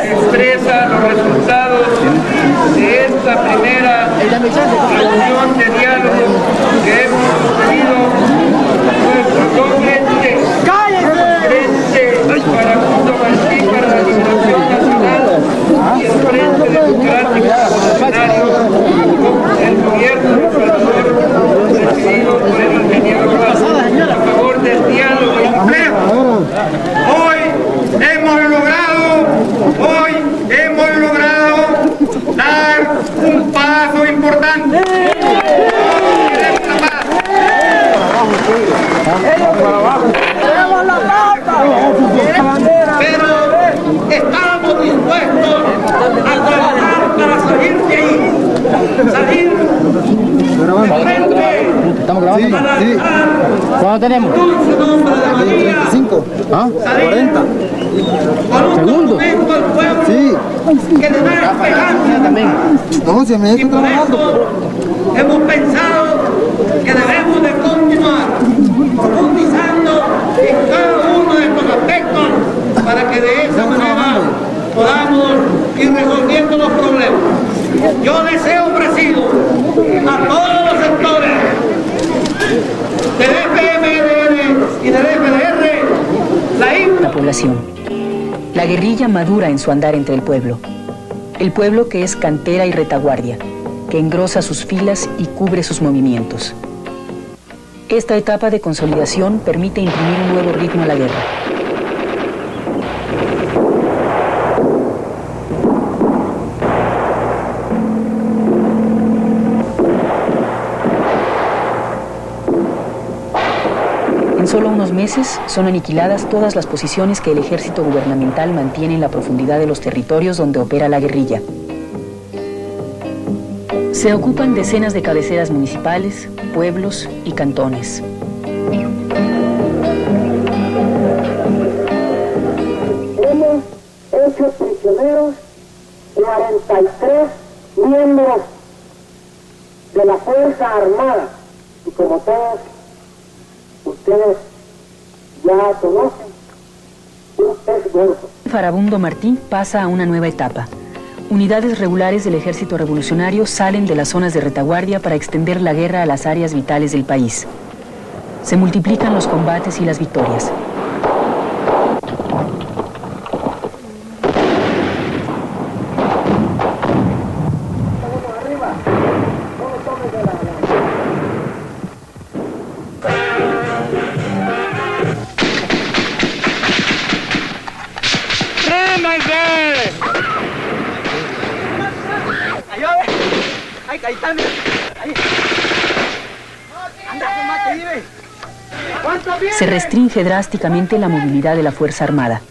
Expresa los resultados de esta primera reunión de diálogo que hemos sostenido nuestro frente para Mundo Martí para la Liberación Nacional y el Frente Democrático Revolucionario con el gobierno de Salvador, presidido por el ingeniero Castro, a favor del diálogo y empleo. Hoy hemos logrado dar un paso importante. Queremos la paz. ¡Queremos la plata! Pero estamos dispuestos a trabajar para salir de ahí. Salir frente. ¿Estamos grabando? Sí. ¿Cuánto tenemos? 25. ¿Ah? 40. ¿Segundos? Sí. Que le da esperanza también. No, si me y por eso hemos pensado que debemos de continuar profundizando en cada uno de estos aspectos para que de esa manera podamos ir resolviendo los problemas. Yo deseo, presido, a todos los sectores del FMLN y del FDR la población. La guerrilla madura en su andar entre el pueblo que es cantera y retaguardia, que engrosa sus filas y cubre sus movimientos. Esta etapa de consolidación permite imprimir un nuevo ritmo a la guerra. En solo unos meses son aniquiladas todas las posiciones que el ejército gubernamental mantiene en la profundidad de los territorios donde opera la guerrilla. Se ocupan decenas de cabeceras municipales, pueblos y cantones. Hemos hecho prisioneros 43 miembros de la Fuerza Armada y como todos ustedes ya conocen, un pez gordo. Farabundo Martí pasa a una nueva etapa. Unidades regulares del ejército revolucionario salen de las zonas de retaguardia para extender la guerra a las áreas vitales del país. Se multiplican los combates y las victorias. Se restringe drásticamente la movilidad de la Fuerza Armada.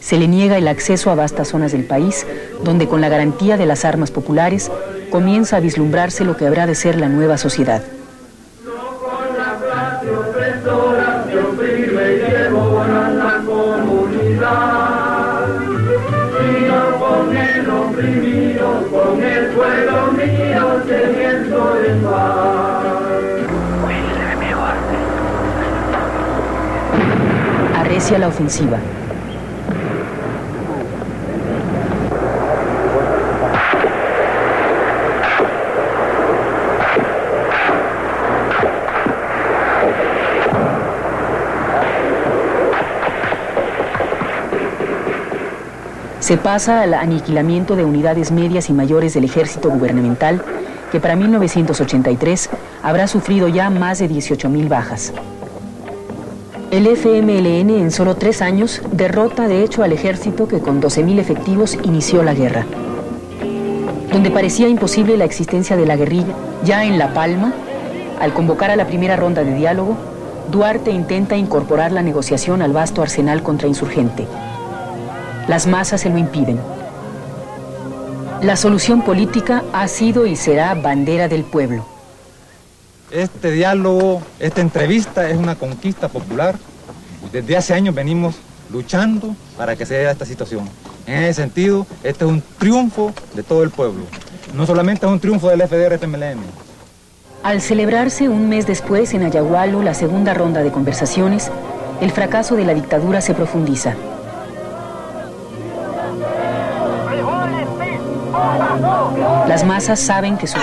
Se le niega el acceso a vastas zonas del país, donde con la garantía de las armas populares comienza a vislumbrarse lo que habrá de ser la nueva sociedad. Arrecia la ofensiva. Se pasa al aniquilamiento de unidades medias y mayores del ejército gubernamental, que para 1983 habrá sufrido ya más de 18.000 bajas. El FMLN en solo 3 años derrota de hecho al ejército que con 12.000 efectivos inició la guerra. Donde parecía imposible la existencia de la guerrilla, ya en La Palma, al convocar a la primera ronda de diálogo, Duarte intenta incorporar la negociación al vasto arsenal contrainsurgente. Las masas se lo impiden. La solución política ha sido y será bandera del pueblo. Este diálogo, esta entrevista es una conquista popular. Desde hace años venimos luchando para que se dé esta situación. En ese sentido, este es un triunfo de todo el pueblo. no solamente es un triunfo del FDR-FMLN. Al celebrarse un mes después en Ayagualo la segunda ronda de conversaciones, el fracaso de la dictadura se profundiza. Las masas saben que su...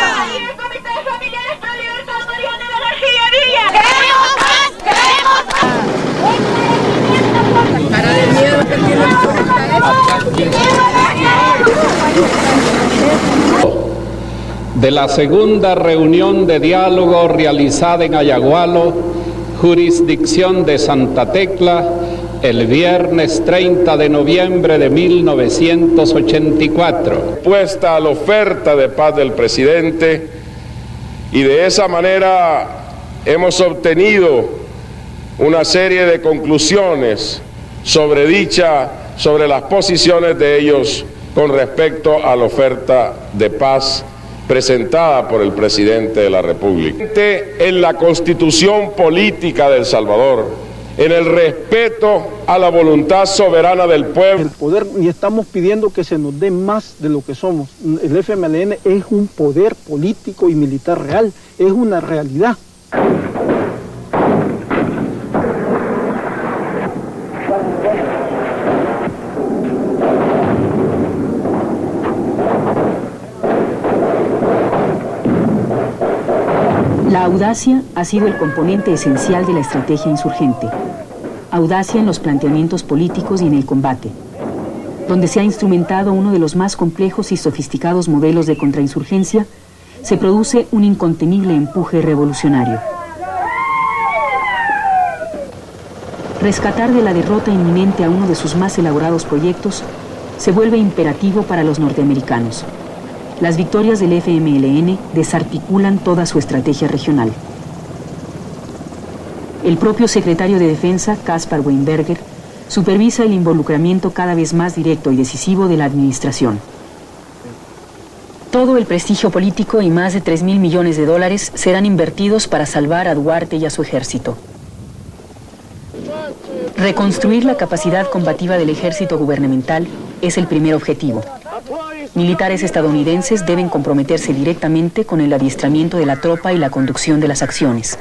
De la segunda reunión de diálogo realizada en Ayagualo, jurisdicción de Santa Tecla, el viernes 30 de noviembre de 1984. Puesta a la oferta de paz del presidente, y de esa manera hemos obtenido una serie de conclusiones sobre las posiciones de ellos con respecto a la oferta de paz presentada por el presidente de la República. En la Constitución política de El Salvador, en el respeto a la voluntad soberana del pueblo. El poder, y estamos pidiendo que se nos dé más de lo que somos. El FMLN es un poder político y militar real, es una realidad. La audacia ha sido el componente esencial de la estrategia insurgente. Audacia en los planteamientos políticos y en el combate, donde se ha instrumentado uno de los más complejos y sofisticados modelos de contrainsurgencia, se produce un incontenible empuje revolucionario. Rescatar de la derrota inminente a uno de sus más elaborados proyectos se vuelve imperativo para los norteamericanos. Las victorias del FMLN desarticulan toda su estrategia regional. El propio secretario de Defensa, Caspar Weinberger, supervisa el involucramiento cada vez más directo y decisivo de la administración. Todo el prestigio político y más de $3.000 millones serán invertidos para salvar a Duarte y a su ejército. Reconstruir la capacidad combativa del ejército gubernamental es el primer objetivo. Militares estadounidenses deben comprometerse directamente con el adiestramiento de la tropa y la conducción de las acciones.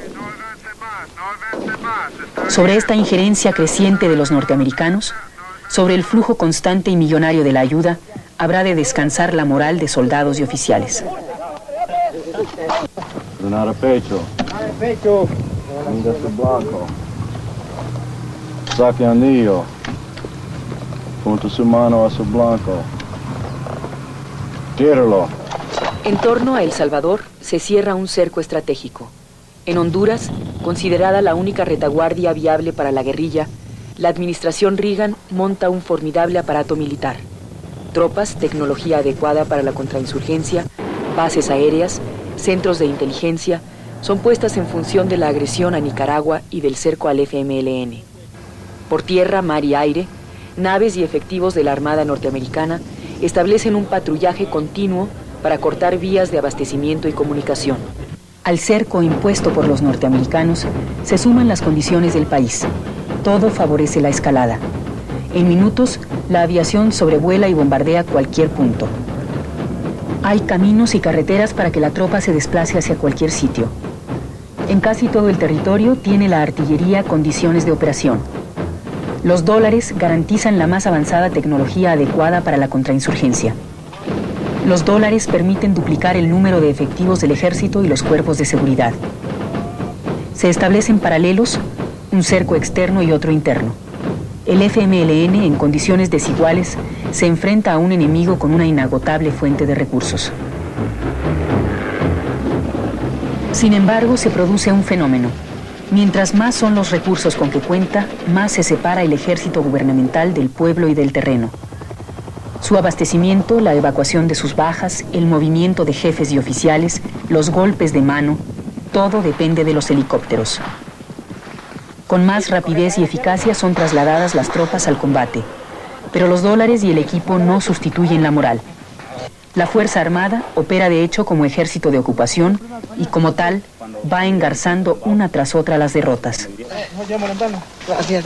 Sobre esta injerencia creciente de los norteamericanos, sobre el flujo constante y millonario de la ayuda, habrá de descansar la moral de soldados y oficiales. Nada pecho. Blanco. Saque anillo. Punta su mano a su blanco. Tíralo. En torno a El Salvador se cierra un cerco estratégico. En Honduras, considerada la única retaguardia viable para la guerrilla, la administración Reagan monta un formidable aparato militar. Tropas, tecnología adecuada para la contrainsurgencia, bases aéreas, centros de inteligencia, son puestas en función de la agresión a Nicaragua y del cerco al FMLN. Por tierra, mar y aire, naves y efectivos de la Armada norteamericana establecen un patrullaje continuo para cortar vías de abastecimiento y comunicación. Al cerco impuesto por los norteamericanos se suman las condiciones del país. Todo favorece la escalada. En minutos, la aviación sobrevuela y bombardea cualquier punto. Hay caminos y carreteras para que la tropa se desplace hacia cualquier sitio. En casi todo el territorio tiene la artillería condiciones de operación. Los dólares garantizan la más avanzada tecnología adecuada para la contrainsurgencia. Los dólares permiten duplicar el número de efectivos del ejército y los cuerpos de seguridad. Se establecen paralelos, un cerco externo y otro interno. El FMLN, en condiciones desiguales, se enfrenta a un enemigo con una inagotable fuente de recursos. Sin embargo, se produce un fenómeno. Mientras más son los recursos con que cuenta, más se separa el ejército gubernamental del pueblo y del terreno. Su abastecimiento, la evacuación de sus bajas, el movimiento de jefes y oficiales, los golpes de mano, todo depende de los helicópteros. Con más rapidez y eficacia son trasladadas las tropas al combate, pero los dólares y el equipo no sustituyen la moral. La Fuerza Armada opera de hecho como ejército de ocupación y como tal va engarzando una tras otra las derrotas. Gracias,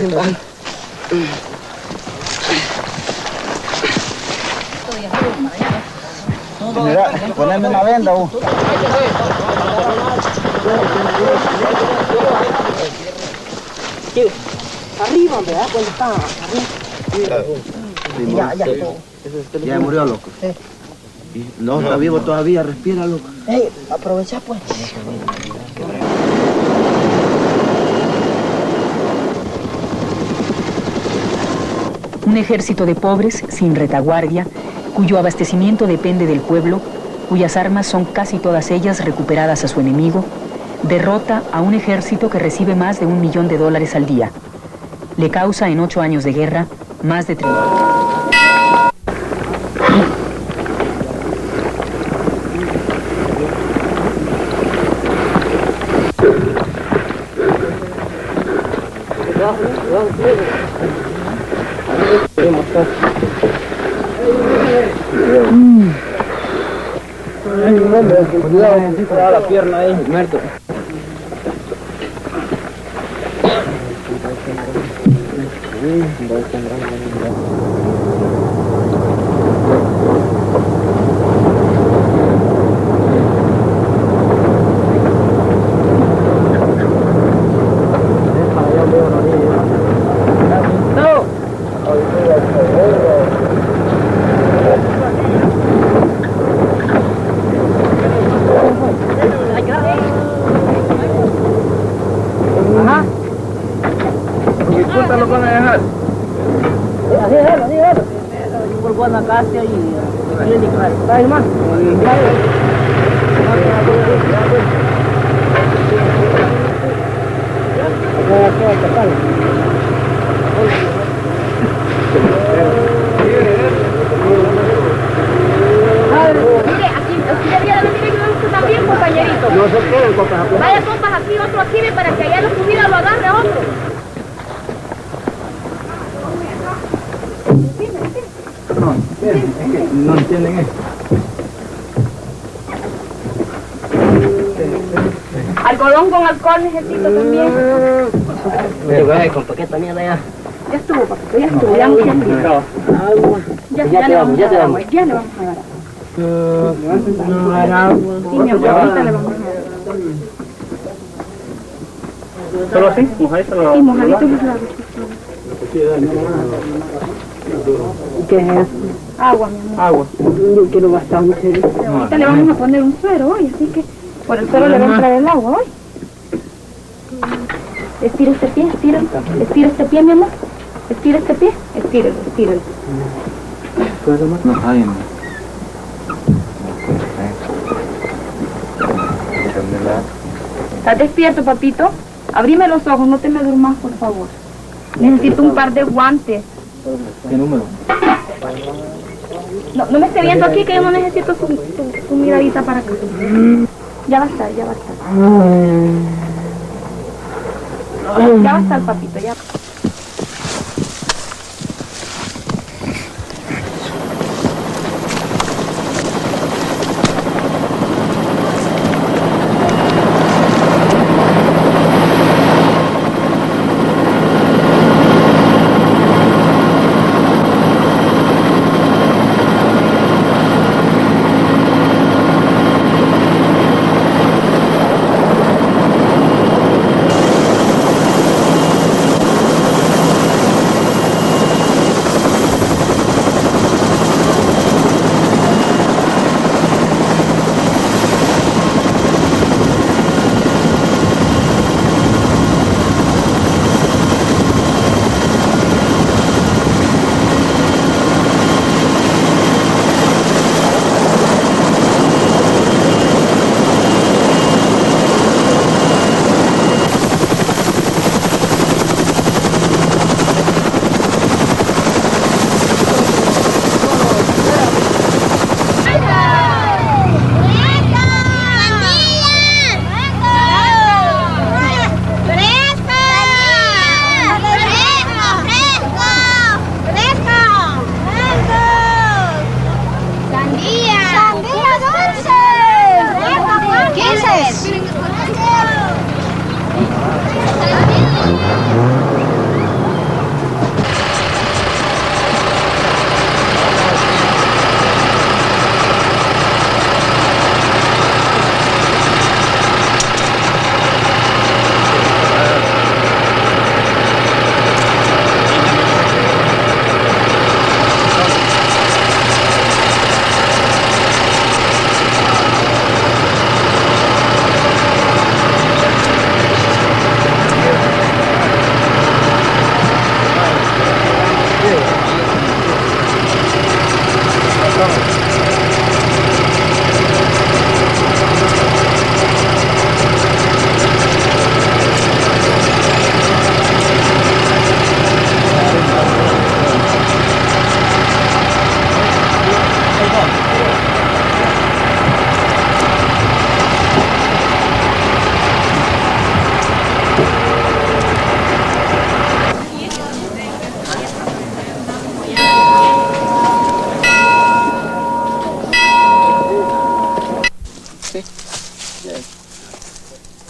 Mira, poneme una venda, vos. Arriba, ¿verdad? Cuando está arriba. Ya murió, loco. No, está vivo todavía, respira, loco. Aprovecha, pues. Un ejército de pobres, sin retaguardia, cuyo abastecimiento depende del pueblo, cuyas armas son casi todas ellas recuperadas a su enemigo, derrota a un ejército que recibe más de $1 millón al día. Le causa en 8 años de guerra más de 30. Cuidado, la pierna ahí, muerto. Vaya compas aquí, otro aquí, para que allá la subida lo agarre otro. Es que no entienden eso. Algodón con alcohol necesito también. ¿Por qué esta mierda ya? Ya estuvo, papito, ya estuvo, ya mucho tiempo. Ya le vamos a dar agua, ya le vamos a dar agua. Sí, mi amor, ahorita le vamos a dar. ¿Solo así? ¿Mojadito? Sí, mojadito los labios. ¿Qué es eso? Agua, mi amor. Agua. Yo quiero bastante. Ahorita le vamos a poner un suero hoy, así que por el suero le va a entrar el agua hoy. Estira este pie, estíralo. Estira este pie, mi amor. Estira este pie, estíralo, estíralo. No, está bien. ¿Estás despierto, papito? Abrime los ojos, no te me durmas, por favor. Necesito un par de guantes. ¿Qué número? No me esté viendo aquí, que yo no necesito su miradita para acá. Ya va a estar, ya va a estar. Ya va a estar, papito, ya.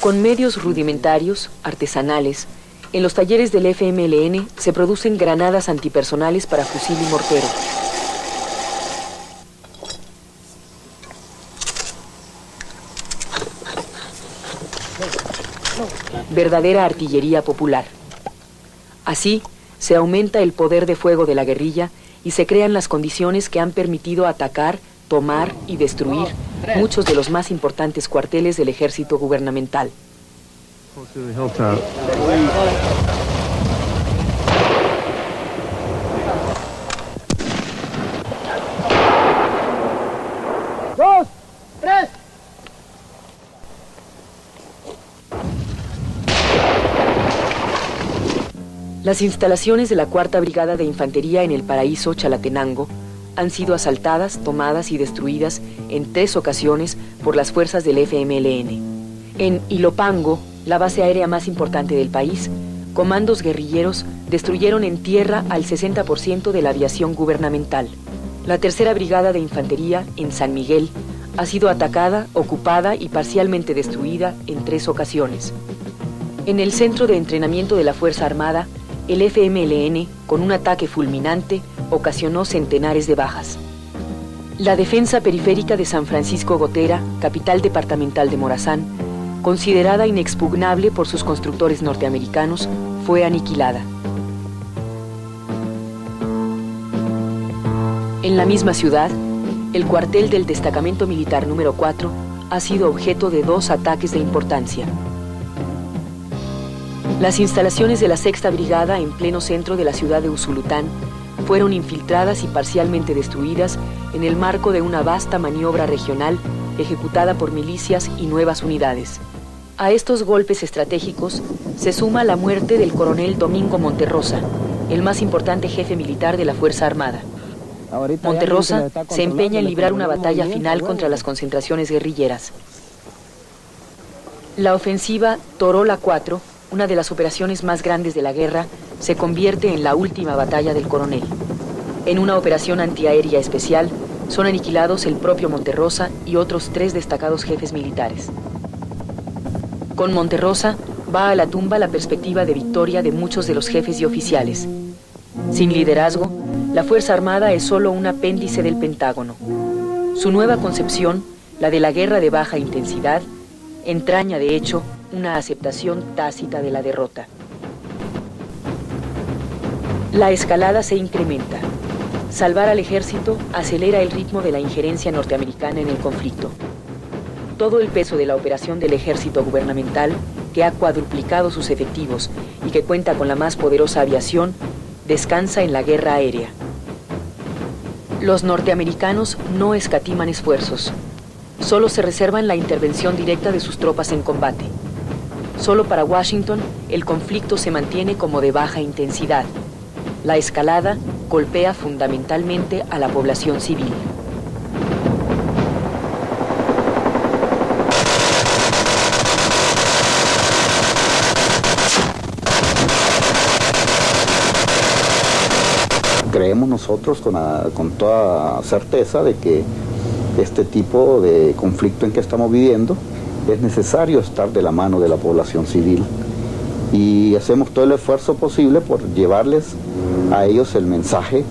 Con medios rudimentarios, artesanales, en los talleres del FMLN se producen granadas antipersonales para fusil y mortero. Verdadera artillería popular. Así, se aumenta el poder de fuego de la guerrilla y se crean las condiciones que han permitido atacar, tomar y destruir muchos de los más importantes cuarteles del ejército gubernamental. ¡Dos! ¡Tres! Las instalaciones de la 4ª Brigada de Infantería en el Paraíso, Chalatenango, han sido asaltadas, tomadas y destruidas en 3 ocasiones por las fuerzas del FMLN. En Ilopango, la base aérea más importante del país, comandos guerrilleros destruyeron en tierra al 60% de la aviación gubernamental. La 3ª Brigada de Infantería, en San Miguel, ha sido atacada, ocupada y parcialmente destruida en 3 ocasiones. En el centro de entrenamiento de la Fuerza Armada, el FMLN, con un ataque fulminante, ocasionó centenares de bajas. La defensa periférica de San Francisco Gotera, capital departamental de Morazán, considerada inexpugnable por sus constructores norteamericanos, fue aniquilada. En la misma ciudad, el cuartel del Destacamento Militar número 4 ha sido objeto de 2 ataques de importancia. Las instalaciones de la 6ª Brigada en pleno centro de la ciudad de Usulután fueron infiltradas y parcialmente destruidas en el marco de una vasta maniobra regional ejecutada por milicias y nuevas unidades. A estos golpes estratégicos se suma la muerte del coronel Domingo Monterrosa, el más importante jefe militar de la Fuerza Armada. Monterrosa se empeña en librar una batalla final contra las concentraciones guerrilleras. La ofensiva Torola 4, una de las operaciones más grandes de la guerra, se convierte en la última batalla del coronel. En una operación antiaérea especial, son aniquilados el propio Monterrosa y otros 3 destacados jefes militares. Con Monterrosa va a la tumba la perspectiva de victoria de muchos de los jefes y oficiales. Sin liderazgo, la Fuerza Armada es solo un apéndice del Pentágono. Su nueva concepción, la de la guerra de baja intensidad, entraña de hecho una aceptación tácita de la derrota. La escalada se incrementa. Salvar al ejército acelera el ritmo de la injerencia norteamericana en el conflicto. Todo el peso de la operación del ejército gubernamental, que ha cuadruplicado sus efectivos y que cuenta con la más poderosa aviación, descansa en la guerra aérea. Los norteamericanos no escatiman esfuerzos. Solo se reservan la intervención directa de sus tropas en combate. Solo para Washington, el conflicto se mantiene como de baja intensidad. La escalada golpea fundamentalmente a la población civil. Creemos nosotros con toda certeza de que este tipo de conflicto en que estamos viviendo es necesario estar de la mano de la población civil y hacemos todo el esfuerzo posible por llevarles a ellos el mensaje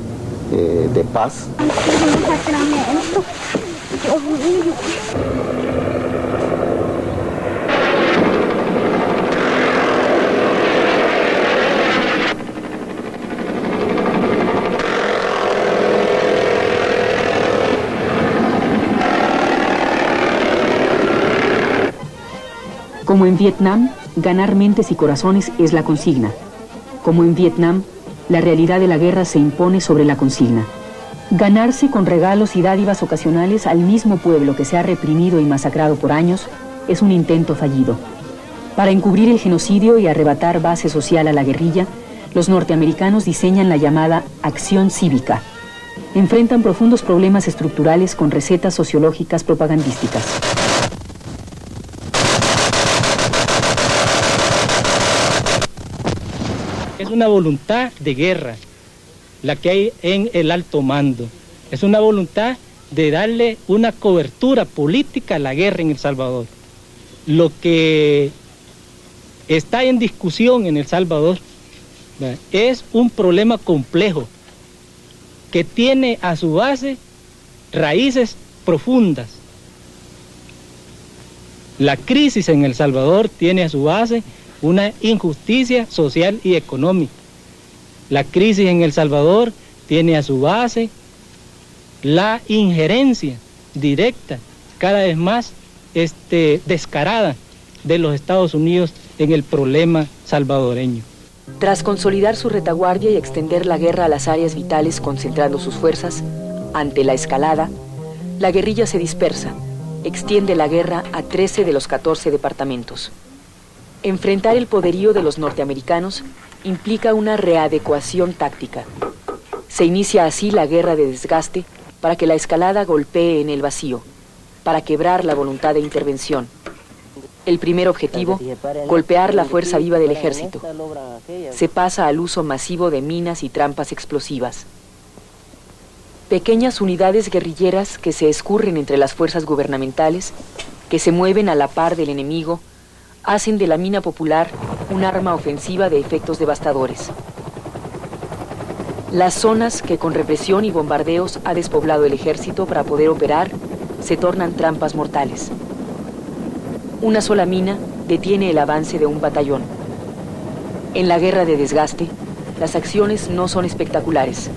de paz. Como en Vietnam, ganar mentes y corazones es la consigna. Como en Vietnam, la realidad de la guerra se impone sobre la consigna. Ganarse con regalos y dádivas ocasionales al mismo pueblo que se ha reprimido y masacrado por años es un intento fallido. Para encubrir el genocidio y arrebatar base social a la guerrilla, los norteamericanos diseñan la llamada acción cívica. Enfrentan profundos problemas estructurales con recetas sociológicas propagandísticas. Es una voluntad de guerra la que hay en el alto mando. Es una voluntad de darle una cobertura política a la guerra en El Salvador. Lo que está en discusión en El Salvador, ¿verdad? Es un problema complejo que tiene a su base raíces profundas. La crisis en El Salvador tiene a su base una injusticia social y económica. La crisis en El Salvador tiene a su base la injerencia directa, cada vez más descarada, de los Estados Unidos en el problema salvadoreño. Tras consolidar su retaguardia y extender la guerra a las áreas vitales concentrando sus fuerzas, ante la escalada, la guerrilla se dispersa, extiende la guerra a 13 de los 14 departamentos. Enfrentar el poderío de los norteamericanos implica una readecuación táctica. Se inicia así la guerra de desgaste para que la escalada golpee en el vacío, para quebrar la voluntad de intervención. El primer objetivo, golpear la fuerza viva del ejército. Se pasa al uso masivo de minas y trampas explosivas. Pequeñas unidades guerrilleras que se escurren entre las fuerzas gubernamentales, que se mueven a la par del enemigo, hacen de la mina popular un arma ofensiva de efectos devastadores. Las zonas que con represión y bombardeos ha despoblado el ejército para poder operar se tornan trampas mortales. Una sola mina detiene el avance de un batallón. En la guerra de desgaste, las acciones no son espectaculares.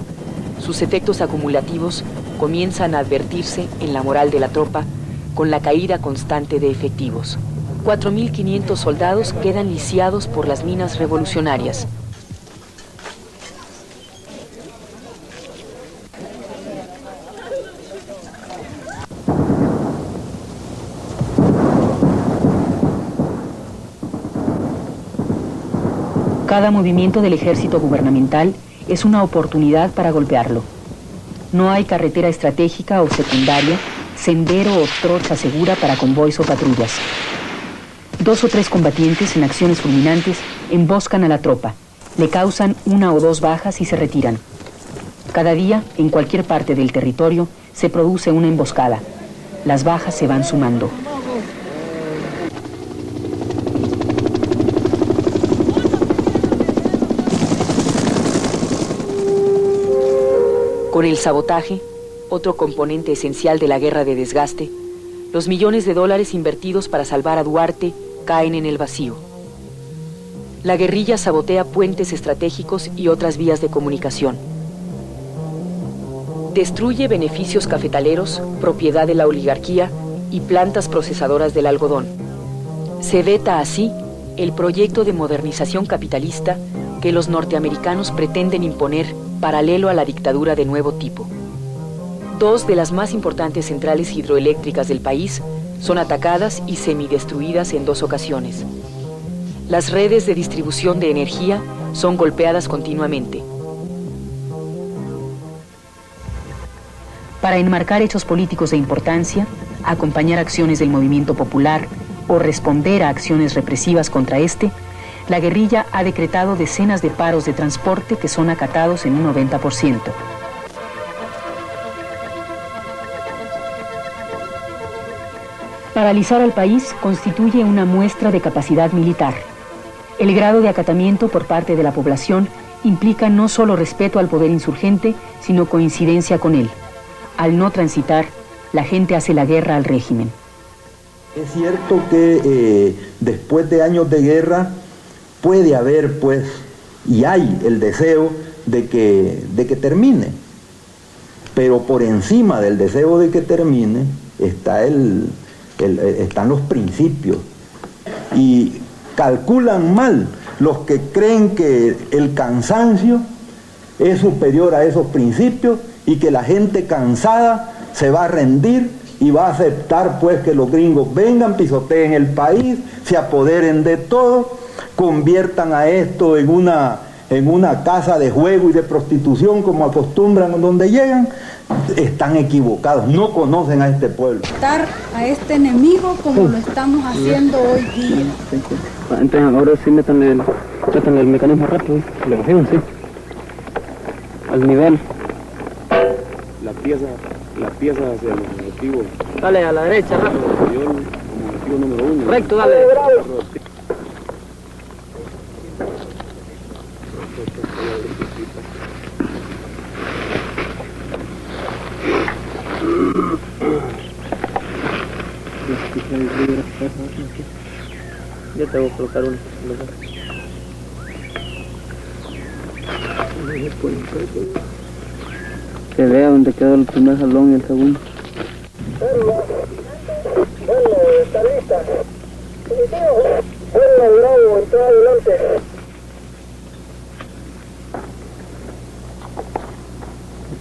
Sus efectos acumulativos comienzan a advertirse en la moral de la tropa con la caída constante de efectivos. 4.500 soldados quedan lisiados por las minas revolucionarias. Cada movimiento del ejército gubernamental es una oportunidad para golpearlo. No hay carretera estratégica o secundaria, sendero o trocha segura para convoys o patrullas. 2 o 3 combatientes en acciones fulminantes emboscan a la tropa, le causan 1 o 2 bajas y se retiran. Cada día, en cualquier parte del territorio, se produce una emboscada. Las bajas se van sumando. Con el sabotaje, otro componente esencial de la guerra de desgaste, los millones de dólares invertidos para salvar a Duarte caen en el vacío. La guerrilla sabotea puentes estratégicos y otras vías de comunicación. Destruye beneficios cafetaleros, propiedad de la oligarquía y plantas procesadoras del algodón. Se veta así el proyecto de modernización capitalista que los norteamericanos pretenden imponer paralelo a la dictadura de nuevo tipo. 2 de las más importantes centrales hidroeléctricas del país son atacadas y semidestruidas en 2 ocasiones. Las redes de distribución de energía son golpeadas continuamente. Para enmarcar hechos políticos de importancia, acompañar acciones del movimiento popular o responder a acciones represivas contra este, la guerrilla ha decretado decenas de paros de transporte que son acatados en un 90%. Paralizar al país constituye una muestra de capacidad militar. El grado de acatamiento por parte de la población implica no solo respeto al poder insurgente, sino coincidencia con él. Al no transitar, la gente hace la guerra al régimen. Es cierto que después de años de guerra puede haber, pues, y hay el deseo de que termine. Pero por encima del deseo de que termine están los principios. Y calculan mal los que creen que el cansancio es superior a esos principios y que la gente cansada se va a rendir y va a aceptar, pues, que los gringos vengan, pisoteen el país, se apoderen de todo, conviertan a esto en una casa de juego y de prostitución como acostumbran donde llegan. Están equivocados, no conocen a este pueblo. Estar a este enemigo como lo estamos haciendo hoy día. Entonces ahora sí métanle el mecanismo rápido, le bajan, sí. Al nivel. La pieza hacia el objetivo. Dale a la derecha, rápido. Como objetivo número 1. Recto, dale. Yo te voy a colocar uno. Que vea dónde quedó el primer jalón y el segundo. Bueno, está lista. Bueno, bravo, entró adelante.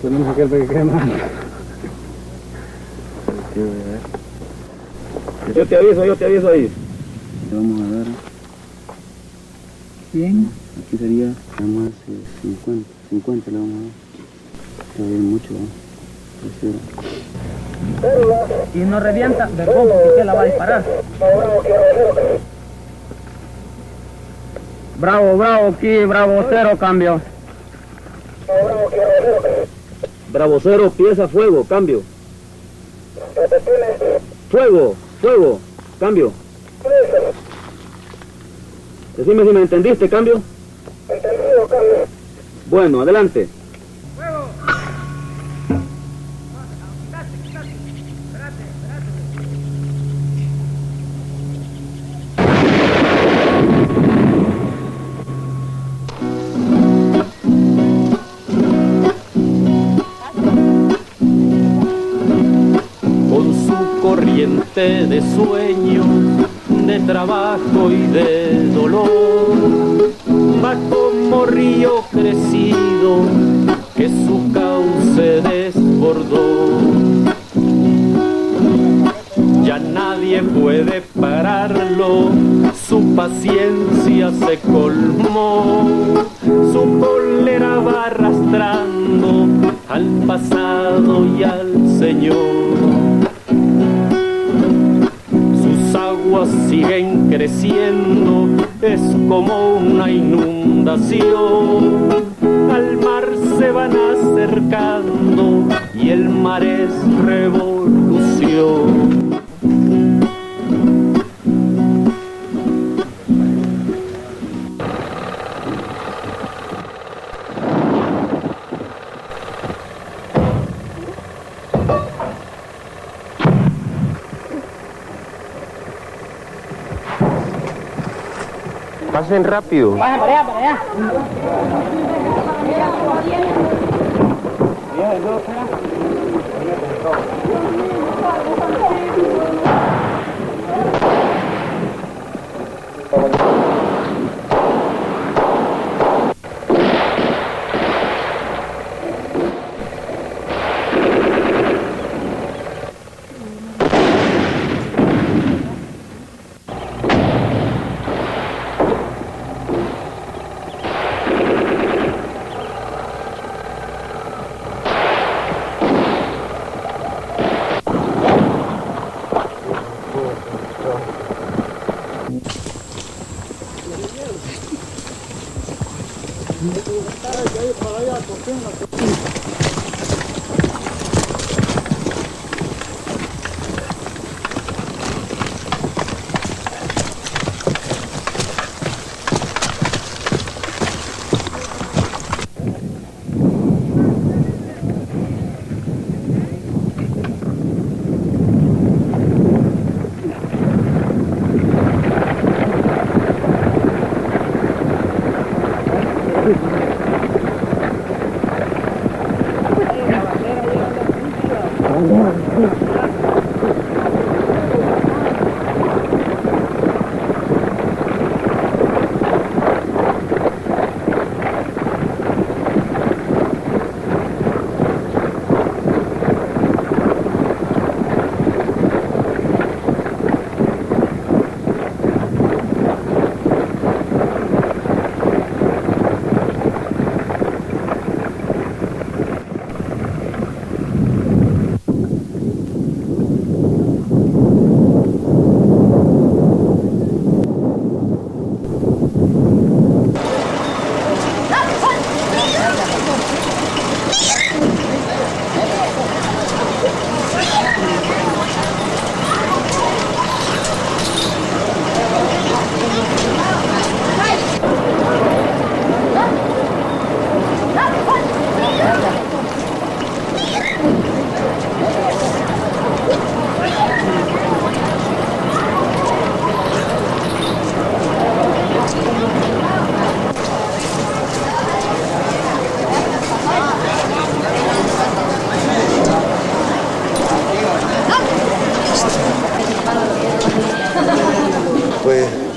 Tenemos aquel que quema. Yo te aviso ahí. Vamos a ver. 100. Aquí sería más 50 le vamos a dar. Está bien mucho, Y no revienta, ¿por qué la va a disparar? Bravo, aquí, Bravo 0, cambio. Bravo 0, pieza, fuego, cambio. Fuego, cambio. Decime si me entendiste, cambio. Entendido, cambio. Bueno, adelante. De sueños, de trabajo y de dolor, va como río crecido que su cauce desbordó. Ya nadie puede pararlo, su paciencia se colmó, su cólera va arrastrando al pasado y al Señor. Aguas siguen creciendo, es como una inundación. Al mar se van acercando y el mar es revolución. Pasen rápido. Vaya para allá.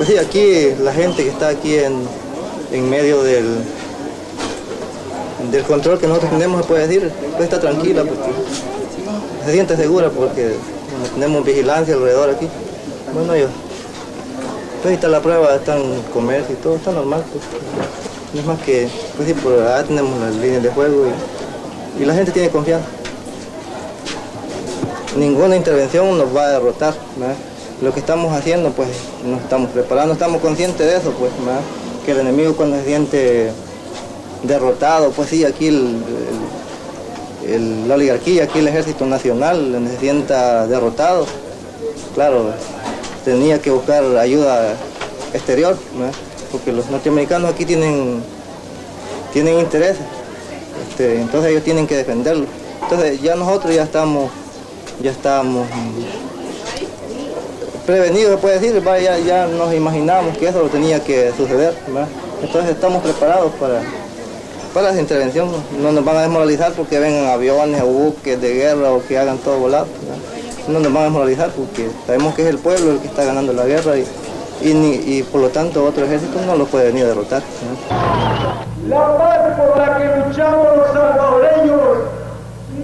Pues sí, aquí la gente que está aquí en medio del control que nosotros tenemos, se puede decir, puede estar tranquila porque se siente segura porque tenemos vigilancia alrededor aquí. Bueno, pues ahí está la prueba, están comercio y todo, está normal. Pues. No es más que, pues sí, por allá tenemos las líneas de juego y la gente tiene confianza. Ninguna intervención nos va a derrotar, ¿verdad? Lo que estamos haciendo, pues nos estamos preparando, estamos conscientes de eso, pues, ¿verdad? Que el enemigo cuando se siente derrotado, pues sí, aquí la oligarquía, aquí el Ejército Nacional se sienta derrotado, claro, tenía que buscar ayuda exterior, ¿verdad? Porque los norteamericanos aquí tienen intereses, entonces ellos tienen que defenderlo. Entonces ya nosotros ya estamos prevenidos, se puede decir, ya nos imaginamos que eso lo tenía que suceder, ¿verdad? Entonces estamos preparados para las intervenciones. No nos van a desmoralizar porque vengan aviones o buques de guerra o que hagan todo volar, ¿verdad? No nos van a desmoralizar porque sabemos que es el pueblo el que está ganando la guerra y por lo tanto otro ejército no lo puede venir a derrotar, ¿no? La paz por la que luchamos los salvadoreños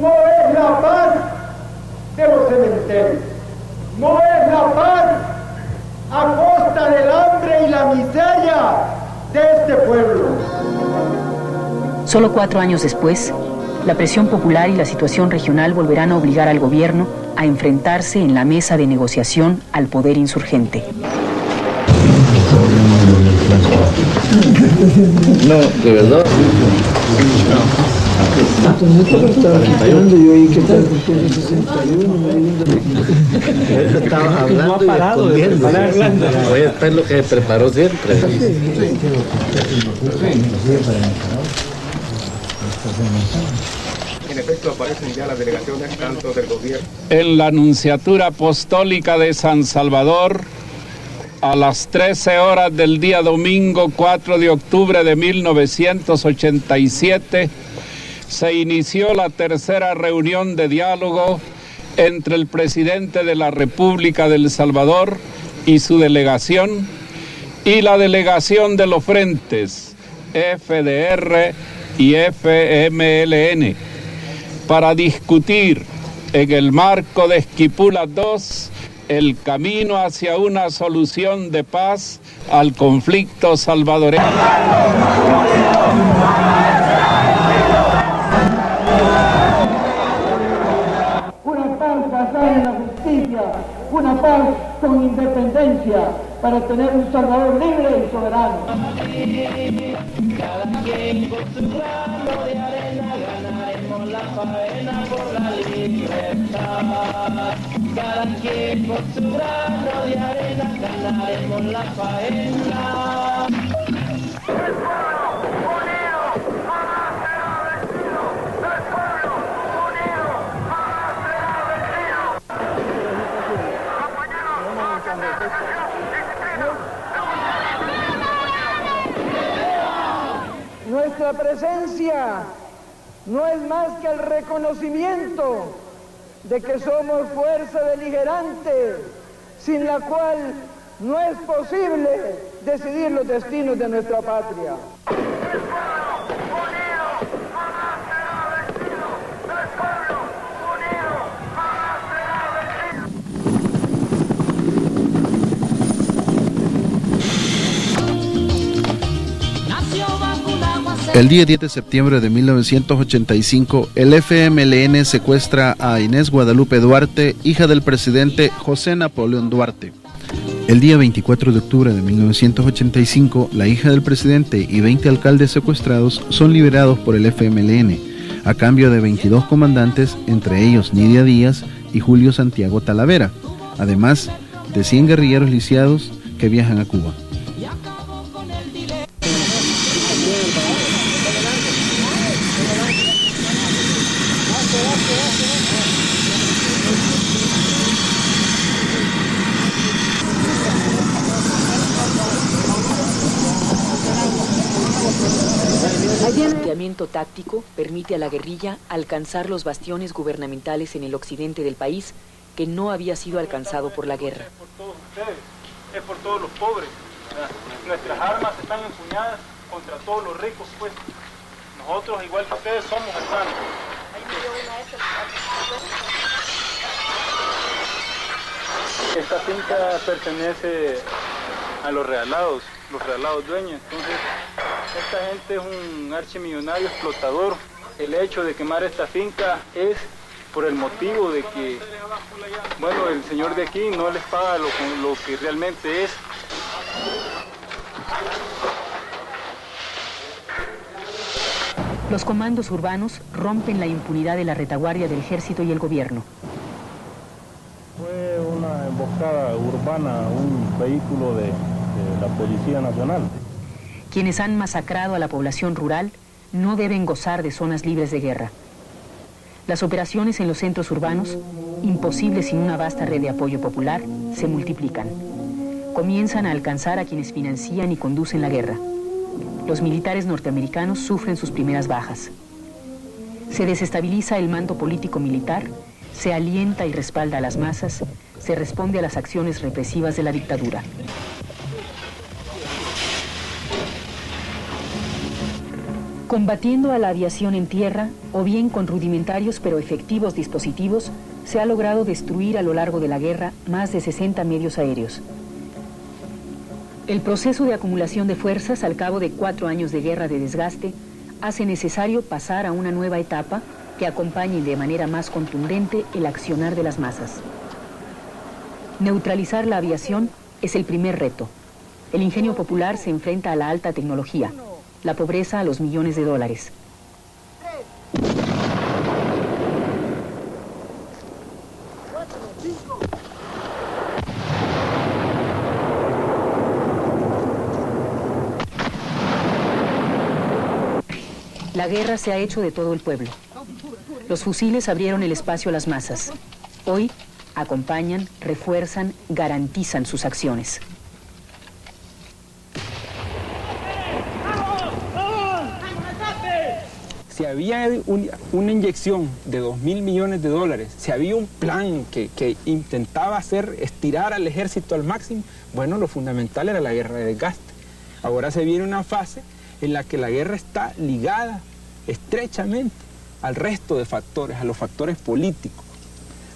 no es la paz de los cementerios, no es la paz a costa del hambre y la miseria de este pueblo. Solo 4 años después, la presión popular y la situación regional volverán a obligar al gobierno a enfrentarse en la mesa de negociación al poder insurgente. No, de verdad. Estaba hablando y respondiendo. Voy a estar lo que preparó siempre. En efecto, aparecen ya las delegaciones tanto del gobierno. En la Nunciatura Apostólica de San Salvador, a las 13 horas del día domingo 4 de octubre de 1987, se inició la tercera reunión de diálogo entre el presidente de la República de El Salvador y su delegación, y la delegación de los frentes FDR y FMLN, para discutir en el marco de Esquipulas II el camino hacia una solución de paz al conflicto salvadoreño. Una paz basada en la justicia, una paz con independencia para tener un Salvador libre y soberano. Cada quien con su grano de arena ganaremos la faena por la libertad. Cada quien con su grano de arena ganaremos la faena. Nuestra presencia no es más que el reconocimiento de que somos fuerza beligerante, sin la cual no es posible decidir los destinos de nuestra patria. El día 10 de septiembre de 1985, el FMLN secuestra a Inés Guadalupe Duarte, hija del presidente José Napoleón Duarte. El día 24 de octubre de 1985, la hija del presidente y 20 alcaldes secuestrados son liberados por el FMLN, a cambio de 22 comandantes, entre ellos Nidia Díaz y Julio Santiago Talavera, además de 100 guerrilleros lisiados que viajan a Cuba. El planteamiento táctico permite a la guerrilla alcanzar los bastiones gubernamentales en el occidente del país que no había sido alcanzado por la guerra. Es por todos los pobres, Nuestras armas están empuñadas contra todos los ricos, pues. Nosotros, igual que ustedes, somos hermanos. Esta finca pertenece a los realados dueños. Entonces, esta gente es un archimillonario explotador. El hecho de quemar esta finca es por el motivo de que, bueno, el señor de aquí no les paga lo que realmente es. Los comandos urbanos rompen la impunidad de la retaguardia del ejército y el gobierno. Fue una emboscada urbana, un vehículo de la Policía Nacional. Quienes han masacrado a la población rural no deben gozar de zonas libres de guerra. Las operaciones en los centros urbanos, imposibles sin una vasta red de apoyo popular, se multiplican. Comienzan a alcanzar a quienes financian y conducen la guerra. Los militares norteamericanos sufren sus primeras bajas. Se desestabiliza el mando político-militar, se alienta y respalda a las masas, se responde a las acciones represivas de la dictadura. Combatiendo a la aviación en tierra, o bien con rudimentarios pero efectivos dispositivos, se ha logrado destruir a lo largo de la guerra más de 60 medios aéreos. El proceso de acumulación de fuerzas al cabo de 4 años de guerra de desgaste hace necesario pasar a una nueva etapa que acompañe de manera más contundente el accionar de las masas. Neutralizar la aviación es el primer reto. El ingenio popular se enfrenta a la alta tecnología, la pobreza a los millones de dólares. La guerra se ha hecho de todo el pueblo. Los fusiles abrieron el espacio a las masas. Hoy acompañan, refuerzan, garantizan sus acciones. Si había una inyección de 2.000 millones de dólares, si había un plan que intentaba estirar al ejército al máximo, bueno, lo fundamental era la guerra de desgaste. Ahora se viene una fase en la que la guerra está ligada estrechamente al resto de factores, a los factores políticos,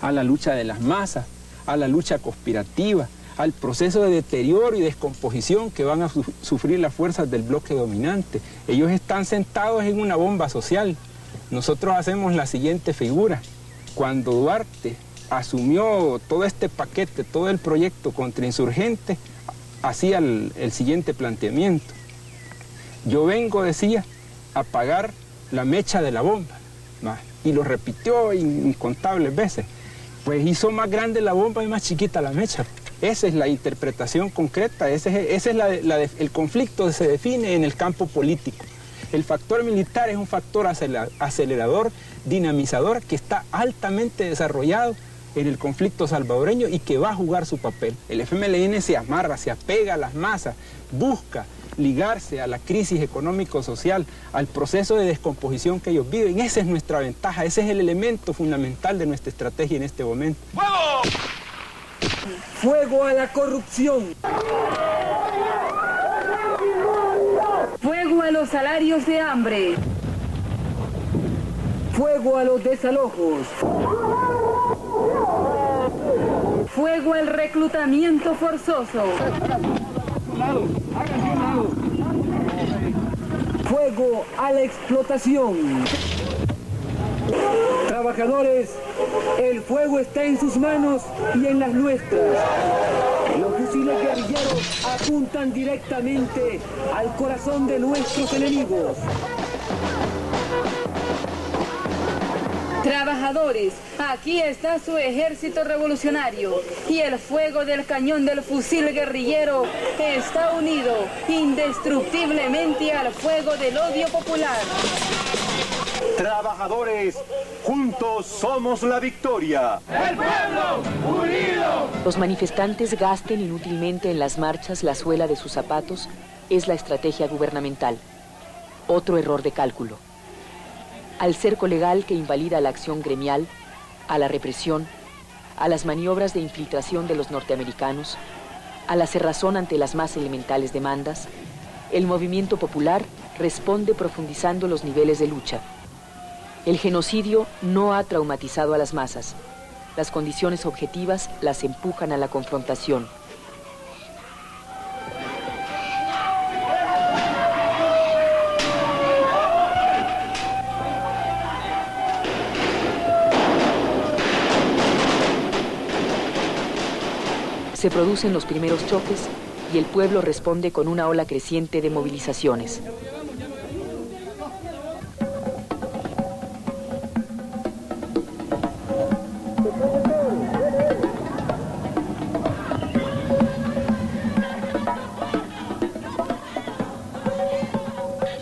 a la lucha de las masas, a la lucha conspirativa, al proceso de deterioro y descomposición que van a sufrir las fuerzas del bloque dominante. Ellos están sentados en una bomba social. Nosotros hacemos la siguiente figura. Cuando Duarte asumió todo este paquete, todo el proyecto contra insurgentes, hacía el siguiente planteamiento. Yo vengo, decía, a apagar la mecha de la bomba. Y lo repitió incontables veces. Pues hizo más grande la bomba y más chiquita la mecha. Esa es la interpretación concreta, ese es el conflicto se define en el campo político. El factor militar es un factor acelerador, dinamizador, que está altamente desarrollado en el conflicto salvadoreño y que va a jugar su papel. El FMLN se amarra, se apega a las masas, busca ligarse a la crisis económico-social, al proceso de descomposición que ellos viven. Esa es nuestra ventaja, ese es el elemento fundamental de nuestra estrategia en este momento. ¡Fuego! ¡Fuego a la corrupción! ¡Fuego a los salarios de hambre! ¡Fuego a los desalojos! ¡Fuego al reclutamiento forzoso! ¡Fuego a la explotación! Trabajadores, el fuego está en sus manos y en las nuestras. Los fusiles guerrilleros apuntan directamente al corazón de nuestros enemigos. Trabajadores, aquí está su ejército revolucionario y el fuego del cañón del fusil guerrillero está unido indestructiblemente al fuego del odio popular. Trabajadores, juntos somos la victoria. ¡El pueblo unido! Los manifestantes gasten inútilmente en las marchas la suela de sus zapatos es la estrategia gubernamental. Otro error de cálculo. Al cerco legal que invalida la acción gremial, a la represión, a las maniobras de infiltración de los norteamericanos, A la cerrazón ante las más elementales demandas, el movimiento popular responde profundizando los niveles de lucha. El genocidio no ha traumatizado a las masas. Las condiciones objetivas las empujan a la confrontación. Se producen los primeros choques y el pueblo responde con una ola creciente de movilizaciones.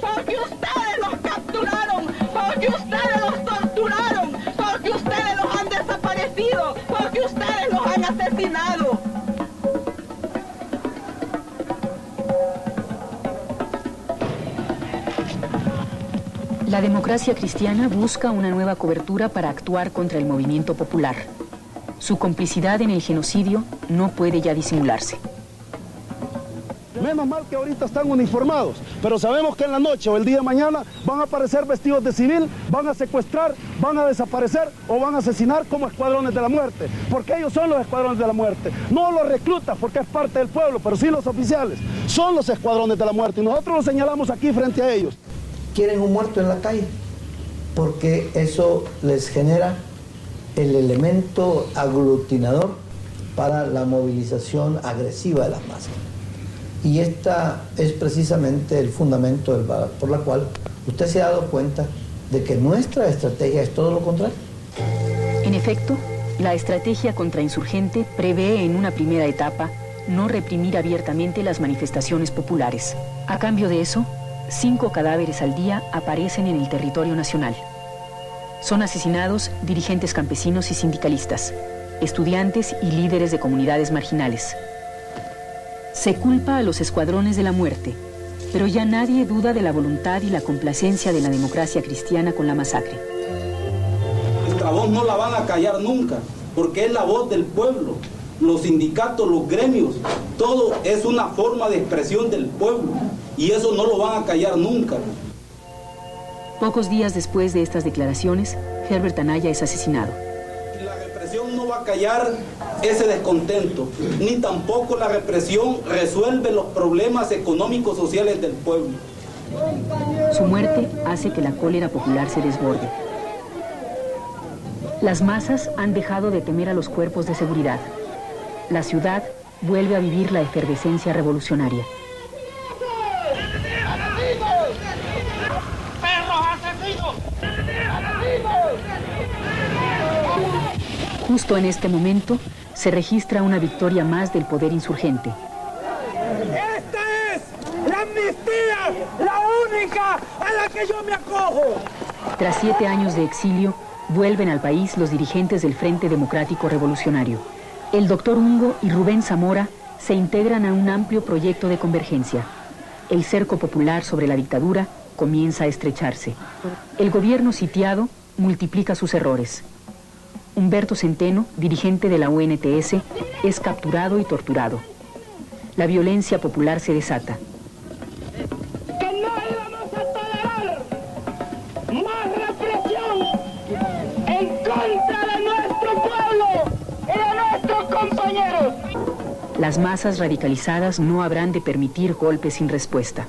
Porque ustedes los capturaron, porque ustedes los torturaron, porque ustedes los han desaparecido, porque ustedes los han asesinado. La democracia cristiana busca una nueva cobertura para actuar contra el movimiento popular. Su complicidad en el genocidio no puede ya disimularse. Menos mal que ahorita están uniformados, pero sabemos que en la noche o el día de mañana van a aparecer vestidos de civil, van a secuestrar, van a desaparecer o van a asesinar como escuadrones de la muerte, porque ellos son los escuadrones de la muerte. No los reclutas porque es parte del pueblo, pero sí los oficiales son los escuadrones de la muerte y nosotros los señalamos aquí frente a ellos. Quieren un muerto en la calle, porque eso les genera el elemento aglutinador para la movilización agresiva de las masas. Y esta es precisamente el fundamento por la cual usted se ha dado cuenta de que nuestra estrategia es todo lo contrario. En efecto, la estrategia contrainsurgente prevé en una primera etapa no reprimir abiertamente las manifestaciones populares. A cambio de eso, 5 cadáveres al día aparecen en el territorio nacional. Son asesinados dirigentes campesinos y sindicalistas, estudiantes y líderes de comunidades marginales. Se culpa a los escuadrones de la muerte, pero ya nadie duda de la voluntad y la complacencia de la democracia cristiana con la masacre. Nuestra voz no la van a callar nunca, porque es la voz del pueblo. Los sindicatos, los gremios, todo es una forma de expresión del pueblo y eso no lo van a callar nunca. Pocos días después de estas declaraciones, Herbert Anaya es asesinado. La represión no va a callar ese descontento, ni tampoco la represión resuelve los problemas económicos sociales del pueblo. Su muerte hace que la cólera popular se desborde. Las masas han dejado de temer a los cuerpos de seguridad. La ciudad vuelve a vivir la efervescencia revolucionaria. Justo en este momento se registra una victoria más del poder insurgente. ¡Esta es la amnistía, la única a la que yo me acojo! Tras 7 años de exilio, vuelven al país los dirigentes del Frente Democrático Revolucionario. El doctor Ungo y Rubén Zamora se integran a un amplio proyecto de convergencia. El cerco popular sobre la dictadura comienza a estrecharse. El gobierno sitiado multiplica sus errores. Humberto Centeno, dirigente de la UNTS, es capturado y torturado. La violencia popular se desata. ¡Que no íbamos a tolerar más represión en contra de nuestro pueblo y de nuestros compañeros! Las masas radicalizadas no habrán de permitir golpes sin respuesta.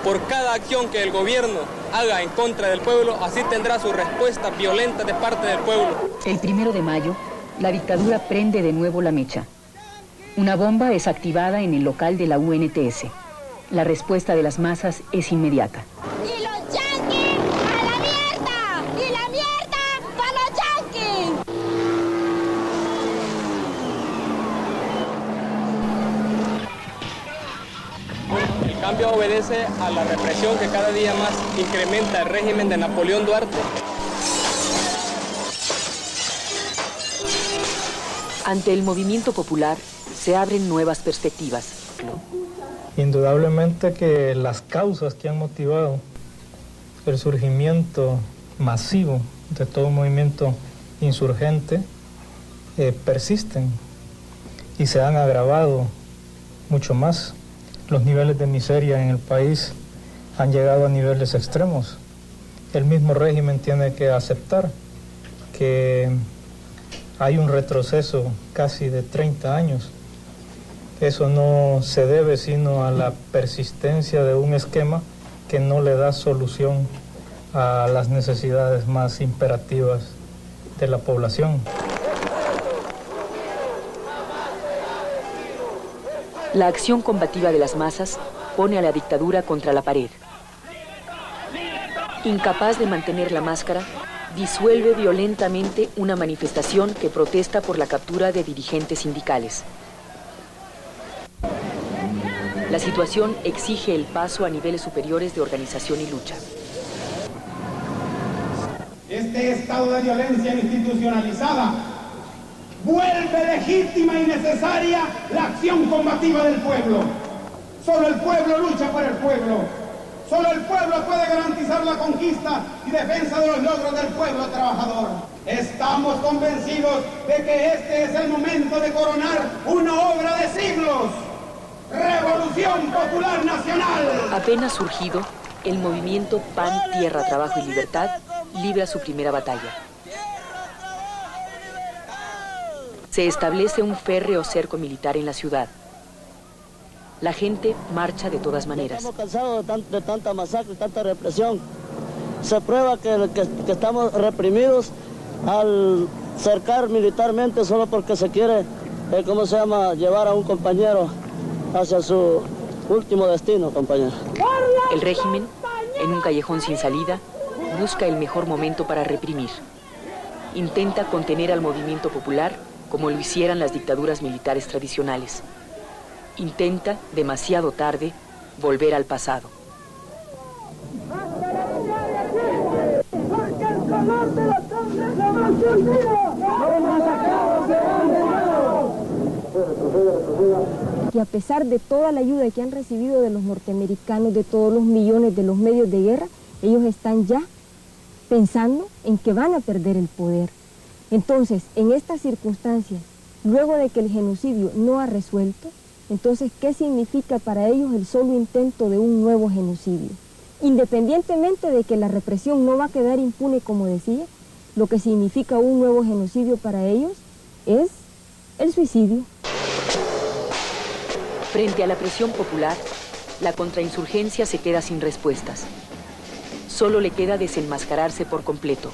Por cada acción que el gobierno haga en contra del pueblo, así tendrá su respuesta violenta de parte del pueblo. El 1 de mayo, la dictadura prende de nuevo la mecha. Una bomba es activada en el local de la UNTS. La respuesta de las masas es inmediata. ¡Y los yanquis a la mierda! ¡Y la mierda para los yanquis! El cambio obedece a la represión que cada día más incrementa el régimen de Napoleón Duarte. Ante el movimiento popular se abren nuevas perspectivas. Indudablemente que las causas que han motivado el surgimiento masivo de todo un movimiento insurgente persisten y se han agravado mucho más. Los niveles de miseria en el país han llegado a niveles extremos. El mismo régimen tiene que aceptar que hay un retroceso casi de 30 años. Eso no se debe sino a la persistencia de un esquema que no le da solución a las necesidades más imperativas de la población. La acción combativa de las masas pone a la dictadura contra la pared. Incapaz de mantener la máscara, disuelve violentamente una manifestación que protesta por la captura de dirigentes sindicales. La situación exige el paso a niveles superiores de organización y lucha. Este estado de violencia institucionalizada vuelve legítima y necesaria la acción combativa del pueblo. Solo el pueblo lucha por el pueblo. Solo el pueblo puede garantizar la conquista y defensa de los logros del pueblo trabajador. Estamos convencidos de que este es el momento de coronar una obra de siglos. ¡Revolución Popular Nacional! Apenas surgido, el movimiento PAN, Tierra, Trabajo y Libertad libra su primera batalla. Se establece un férreo cerco militar en la ciudad. La gente marcha de todas maneras. Estamos cansados de tanta masacre, tanta represión. Se prueba que estamos reprimidos al cercar militarmente solo porque se quiere, llevar a un compañero hacia su último destino, compañero. El régimen, en un callejón sin salida, busca el mejor momento para reprimir. Intenta contener al movimiento popular como lo hicieran las dictaduras militares tradicionales. Intenta, demasiado tarde, volver al pasado. Que a pesar de toda la ayuda que han recibido de los norteamericanos, de todos los millones de los medios de guerra, ellos están ya pensando en que van a perder el poder. Entonces, en estas circunstancias, luego de que el genocidio no ha resuelto, entonces, ¿qué significa para ellos el solo intento de un nuevo genocidio? Independientemente de que la represión no va a quedar impune, como decía, lo que significa un nuevo genocidio para ellos es el suicidio. Frente a la presión popular, la contrainsurgencia se queda sin respuestas. Solo le queda desenmascararse por completo,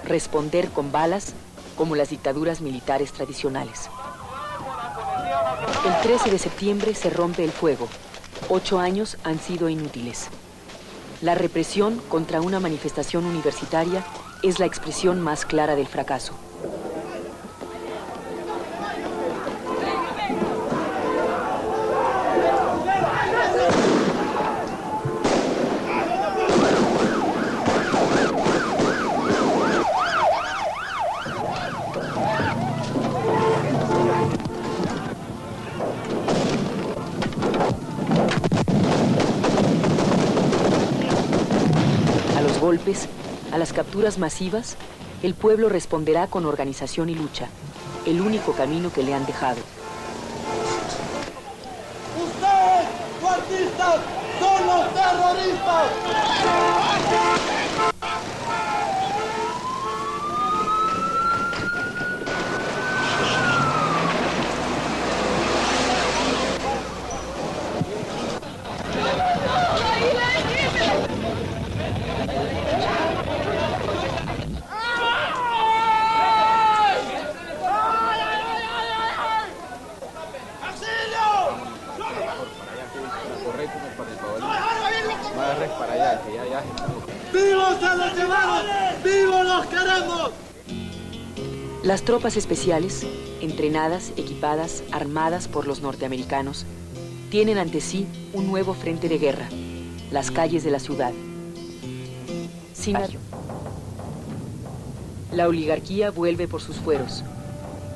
responder con balas como las dictaduras militares tradicionales. El 13 de septiembre se rompe el fuego. 8 años han sido inútiles. La represión contra una manifestación universitaria es la expresión más clara del fracaso. Golpes, a las capturas masivas, el pueblo responderá con organización y lucha, el único camino que le han dejado. ¡Ustedes, guardistas, son los terroristas! ¡Vamos! Las tropas especiales, entrenadas, equipadas, armadas por los norteamericanos, tienen ante sí un nuevo frente de guerra, las calles de la ciudad. La oligarquía vuelve por sus fueros,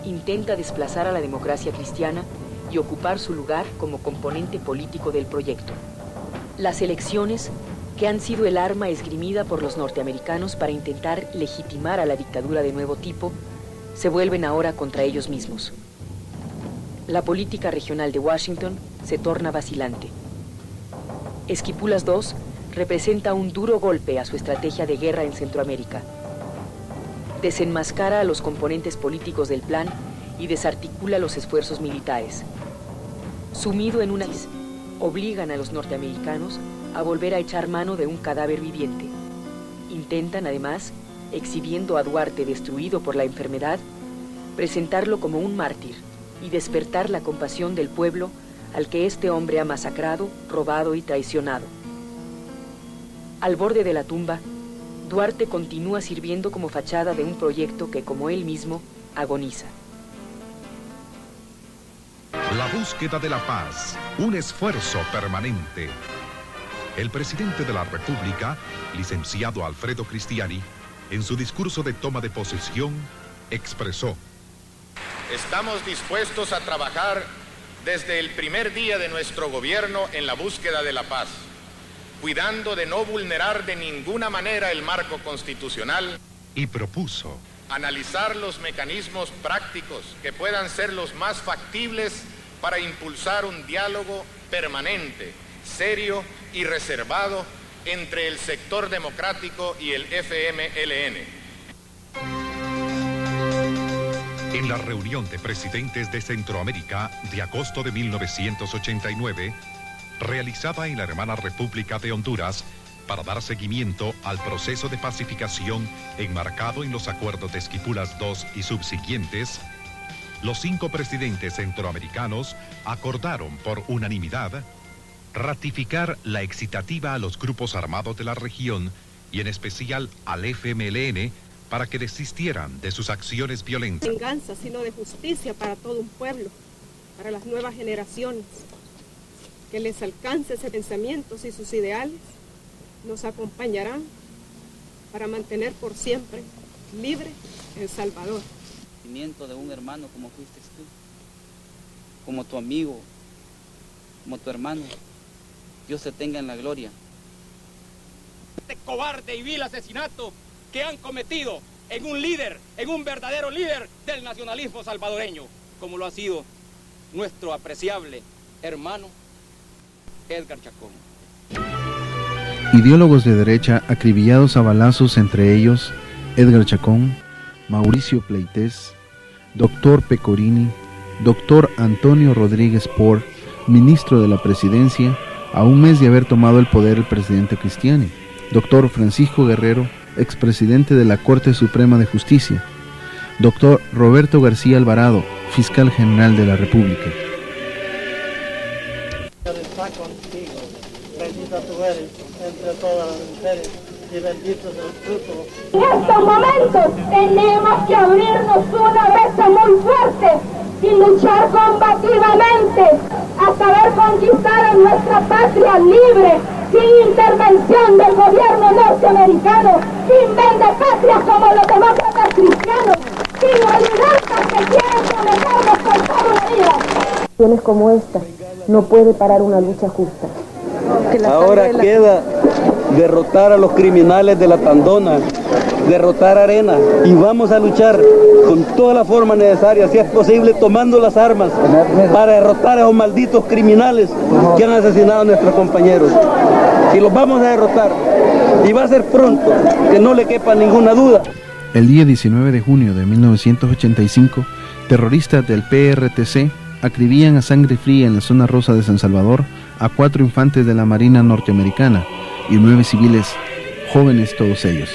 intenta desplazar a la democracia cristiana y ocupar su lugar como componente político del proyecto. Las elecciones, que han sido el arma esgrimida por los norteamericanos para intentar legitimar a la dictadura de nuevo tipo, se vuelven ahora contra ellos mismos. La política regional de Washington se torna vacilante. Esquipulas II representa un duro golpe a su estrategia de guerra en Centroamérica. Desenmascara a los componentes políticos del plan y desarticula los esfuerzos militares. Sumido en una crisis, obligan a los norteamericanos a volver a echar mano de un cadáver viviente. Intentan, además, exhibiendo a Duarte destruido por la enfermedad, presentarlo como un mártir y despertar la compasión del pueblo al que este hombre ha masacrado, robado y traicionado. Al borde de la tumba, Duarte continúa sirviendo como fachada de un proyecto que, como él mismo, agoniza. La búsqueda de la paz, un esfuerzo permanente. El presidente de la República, licenciado Alfredo Cristiani, en su discurso de toma de posesión, expresó: estamos dispuestos a trabajar desde el primer día de nuestro gobierno en la búsqueda de la paz, cuidando de no vulnerar de ninguna manera el marco constitucional. Y propuso analizar los mecanismos prácticos que puedan ser los más factibles para impulsar un diálogo permanente, serio y reservado entre el sector democrático y el FMLN. En la reunión de presidentes de Centroamérica de agosto de 1989, realizada en la hermana República de Honduras, para dar seguimiento al proceso de pacificación enmarcado en los acuerdos de Esquipulas II y subsiguientes, los 5 presidentes centroamericanos acordaron por unanimidad ratificar la excitativa a los grupos armados de la región y en especial al FMLN para que desistieran de sus acciones violentas. No venganza, sino de justicia para todo un pueblo, para las nuevas generaciones, que les alcance ese pensamiento y sus ideales nos acompañarán para mantener por siempre libre El Salvador. De un hermano como fuiste tú, como tu amigo, como tu hermano, Dios te tenga en la gloria. Este cobarde y vil asesinato que han cometido en un líder, en un verdadero líder del nacionalismo salvadoreño, como lo ha sido nuestro apreciable hermano Edgar Chacón. Ideólogos de derecha acribillados a balazos, entre ellos Edgar Chacón, Mauricio Pleites, Dr. Pecorini, Dr. Antonio Rodríguez Por, ministro de la Presidencia, a un mes de haber tomado el poder el presidente Cristiani, Dr. Francisco Guerrero, expresidente de la Corte Suprema de Justicia, Dr. Roberto García Alvarado, fiscal general de la República. Está contigo, bendita tú eres entre todas las mujeres y bendito es el fruto. En estos momentos tenemos que abrirnos una brecha muy fuerte y luchar combativamente hasta ver conquistar en nuestra patria libre, sin intervención del gobierno norteamericano, sin vendepatrias como los demócratas cristianos, sin oligarcas que quieren someternos por toda la vida. Situaciones como esta no puede parar una lucha justa. Ahora queda derrotar a los criminales de la Tandona, derrotar a Arena, y vamos a luchar con toda la forma necesaria, si es posible tomando las armas, para derrotar a esos malditos criminales que han asesinado a nuestros compañeros. Y los vamos a derrotar, y va a ser pronto, que no le quepa ninguna duda. El día 19 de junio de 1985, terroristas del PRTC acribillan a sangre fría en la zona rosa de San Salvador a 4 infantes de la Marina norteamericana y 9 civiles, jóvenes todos ellos.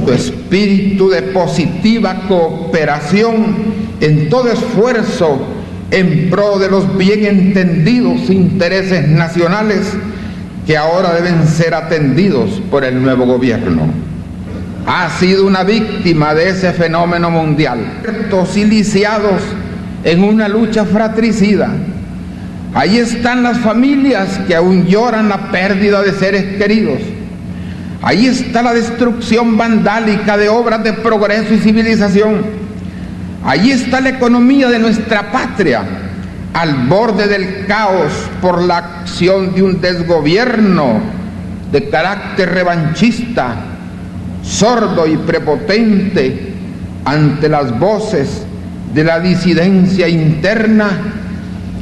Tu espíritu de positiva cooperación en todo esfuerzo en pro de los bien entendidos intereses nacionales que ahora deben ser atendidos por el nuevo gobierno. Ha sido una víctima de ese fenómeno mundial, y lisiados en una lucha fratricida. Ahí están las familias que aún lloran la pérdida de seres queridos. Ahí está la destrucción vandálica de obras de progreso y civilización. Ahí está la economía de nuestra patria, al borde del caos por la acción de un desgobierno de carácter revanchista, sordo y prepotente ante las voces de la disidencia interna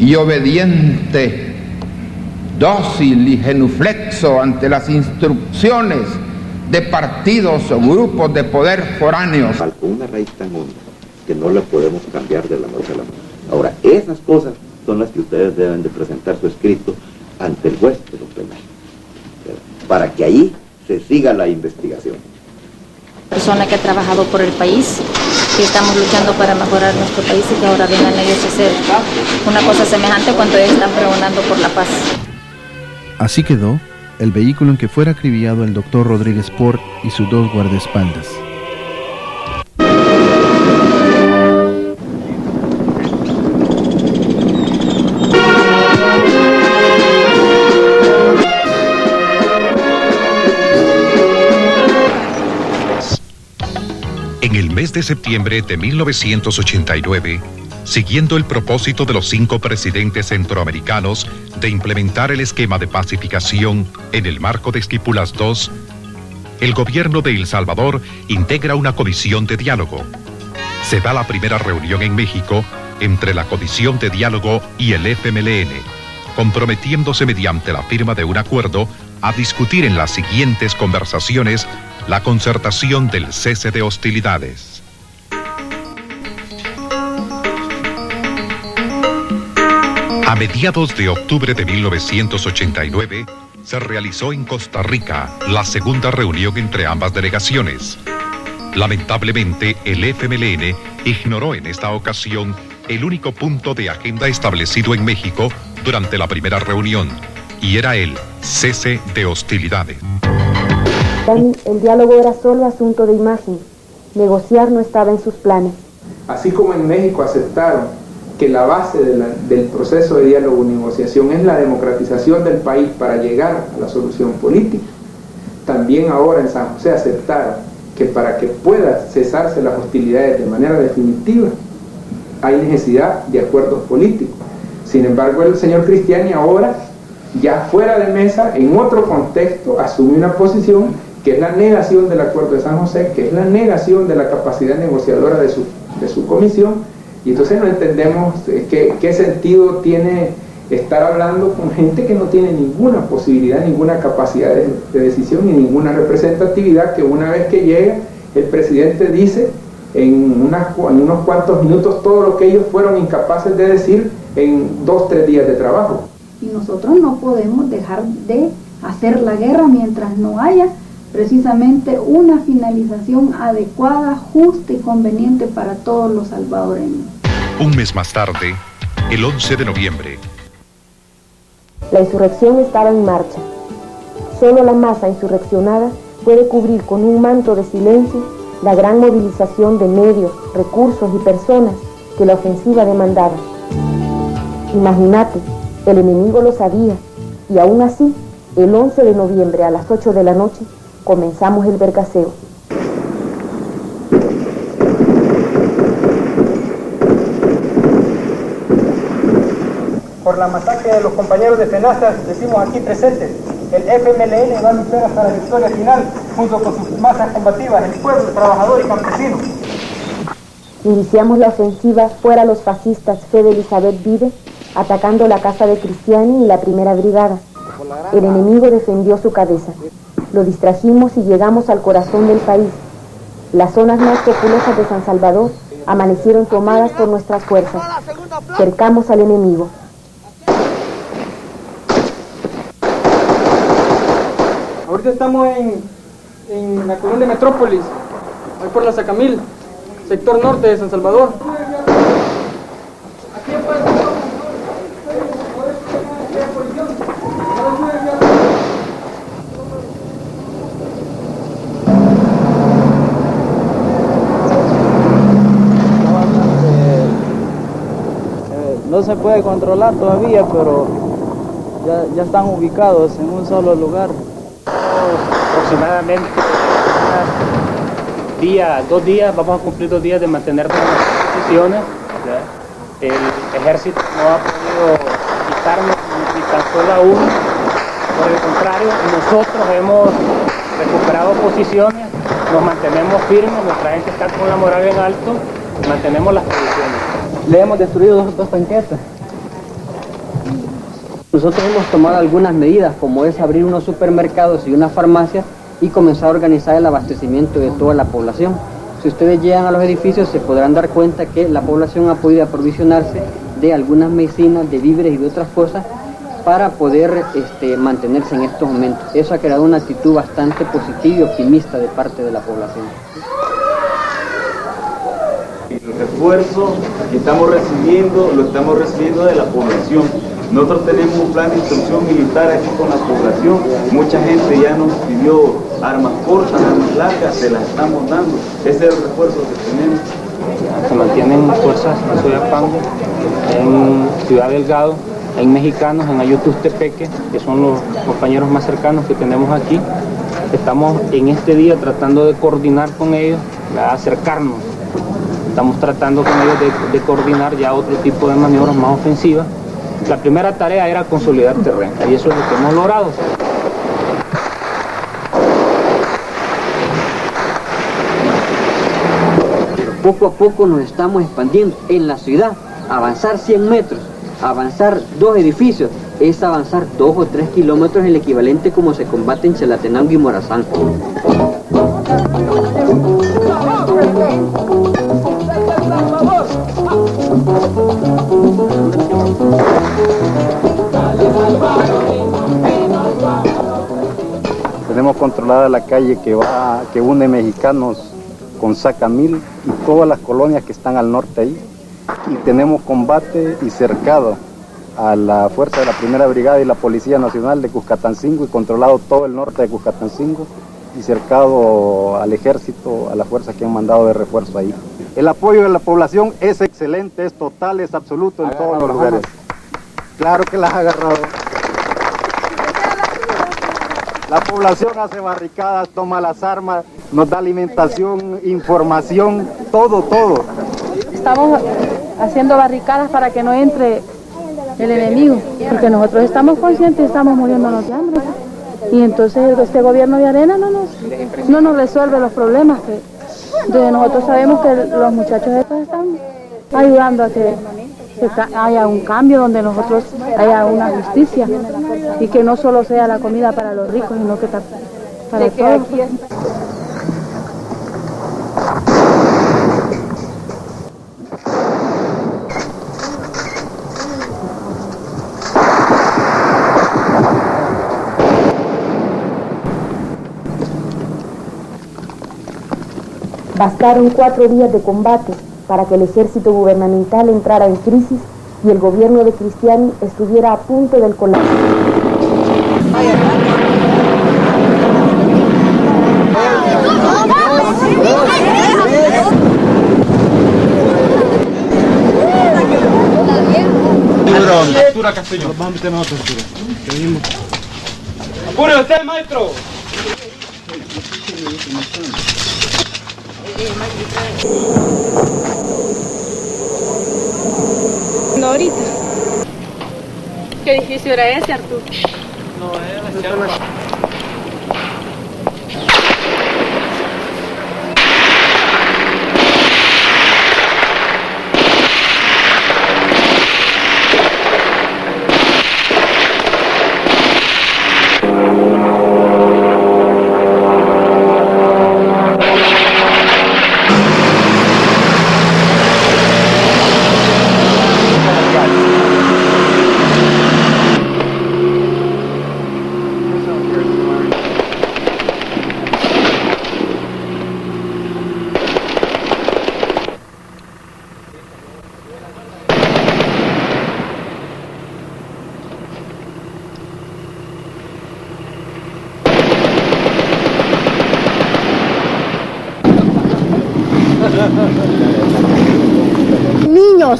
y obediente, dócil y genuflexo ante las instrucciones de partidos o grupos de poder foráneos. Una raíz tan honda que no la podemos cambiar de la noche a la mañana. Ahora, esas cosas son las que ustedes deben de presentar su escrito ante el juez de los penales, para que ahí se siga la investigación. Persona que ha trabajado por el país, que estamos luchando para mejorar nuestro país y que ahora vengan ellos a hacer una cosa semejante cuando ellos están pregonando por la paz. Así quedó el vehículo en que fuera acribillado el doctor Rodríguez Port y sus dos guardaespaldas. En el mes de septiembre de 1989, siguiendo el propósito de los 5 presidentes centroamericanos de implementar el esquema de pacificación en el marco de Esquipulas II, el gobierno de El Salvador integra una comisión de diálogo. Se da la primera reunión en México entre la Comisión de Diálogo y el FMLN, comprometiéndose mediante la firma de un acuerdo a discutir en las siguientes conversaciones la concertación del cese de hostilidades. A mediados de octubre de 1989, se realizó en Costa Rica la segunda reunión entre ambas delegaciones. Lamentablemente, el FMLN ignoró en esta ocasión el único punto de agenda establecido en México durante la primera reunión, y era el cese de hostilidades. El diálogo era solo asunto de imagen. Negociar no estaba en sus planes. Así como en México aceptaron que la base del proceso de diálogo y negociación es la democratización del país para llegar a la solución política, también ahora en San José aceptaron que para que pueda cesarse las hostilidades de manera definitiva hay necesidad de acuerdos políticos. Sin embargo, el señor Cristiani ahora, ya fuera de mesa, en otro contexto, asume una posición que es la negación del acuerdo de San José, que es la negación de la capacidad negociadora de su comisión, y entonces no entendemos qué sentido tiene estar hablando con gente que no tiene ninguna posibilidad, ninguna capacidad de decisión ni ninguna representatividad, que una vez que llega el presidente dice en unos cuantos minutos todo lo que ellos fueron incapaces de decir en 2 o 3 días de trabajo. Y nosotros no podemos dejar de hacer la guerra mientras no haya precisamente una finalización adecuada, justa y conveniente para todos los salvadoreños. Un mes más tarde, el 11 de noviembre. La insurrección estaba en marcha. Solo la masa insurreccionada puede cubrir con un manto de silencio la gran movilización de medios, recursos y personas que la ofensiva demandaba. Imagínate, el enemigo lo sabía, y aún así, el 11 de noviembre a las 8 de la noche, comenzamos el vergaseo. Por la masacre de los compañeros de FENASA, decimos aquí presentes, el FMLN va a luchar hasta la victoria final, junto con sus masas combativas, el pueblo, trabajador y campesino. Iniciamos la ofensiva fuera los fascistas Fede Elizabeth Vive, atacando la casa de Cristiani y la primera brigada. El enemigo defendió su cabeza. Lo distrajimos y llegamos al corazón del país. Las zonas más populosas de San Salvador amanecieron tomadas por nuestras fuerzas. Cercamos al enemigo. Ahorita estamos en la colonia Metrópolis, ahí por la Sacamil, sector norte de San Salvador. no se puede controlar todavía, pero ya están ubicados en un solo lugar. Aproximadamente 2 días, vamos a cumplir 2 días de mantenernos en las posiciones. El ejército no ha podido quitarnos ni tan solo a uno, por el contrario, nosotros hemos recuperado posiciones, nos mantenemos firmes, nuestra gente está con la moral en alto, mantenemos las posiciones. Le hemos destruido dos tanquetas. Nosotros hemos tomado algunas medidas, como es abrir unos supermercados y unas farmacias y comenzar a organizar el abastecimiento de toda la población. Si ustedes llegan a los edificios se podrán dar cuenta que la población ha podido aprovisionarse de algunas medicinas, de víveres y de otras cosas para poder mantenerse en estos momentos. Eso ha creado una actitud bastante positiva y optimista de parte de la población. El refuerzo que estamos recibiendo, lo estamos recibiendo de la población. Nosotros tenemos un plan de instrucción militar aquí con la población. Mucha gente ya nos pidió armas cortas, armas largas, se las estamos dando. Ese es el refuerzo que tenemos. Se mantienen fuerzas en Soyapango, en Ciudad Delgado, en Mexicanos, en Ayutustepeque, que son los compañeros más cercanos que tenemos aquí. Estamos en este día tratando de coordinar con ellos, acercarnos. Estamos tratando con ellos de coordinar ya otro tipo de maniobras más ofensivas. La primera tarea era consolidar terreno, y eso es lo que hemos logrado. Poco a poco nos estamos expandiendo en la ciudad. Avanzar 100 metros, avanzar 2 edificios, es avanzar 2 o 3 kilómetros, el equivalente como se combate en Chalatenango y Morazán. Tenemos controlada la calle que une Mexicanos con Sacamil y todas las colonias que están al norte ahí. Y tenemos combate y cercado a la fuerza de la Primera Brigada y la Policía Nacional de Cuscatancingo y controlado todo el norte de Cuscatancingo y cercado al ejército, a las fuerzas que han mandado de refuerzo ahí. El apoyo de la población es excelente, es total, es absoluto en todos los lugares. Claro que las ha agarrado. La población hace barricadas, toma las armas, nos da alimentación, información, todo. Estamos haciendo barricadas para que no entre el enemigo, porque nosotros estamos conscientes y estamos muriéndonos de hambre. Y entonces este gobierno de Arena no nos resuelve los problemas. Entonces nosotros sabemos que los muchachos estos están ayudando a que haya un cambio, donde nosotros haya una justicia y que no solo sea la comida para los ricos, sino que para todos. Bastaron 4 días de combate para que el ejército gubernamental entrara en crisis y el gobierno de Cristiani estuviera a punto del colapso. Altura, Castellón. Vamos a meternos a otra altura. ¡Apure usted, maestro! No, ahorita. ¿Qué edificio era ese, Arturo? No, era la charpa.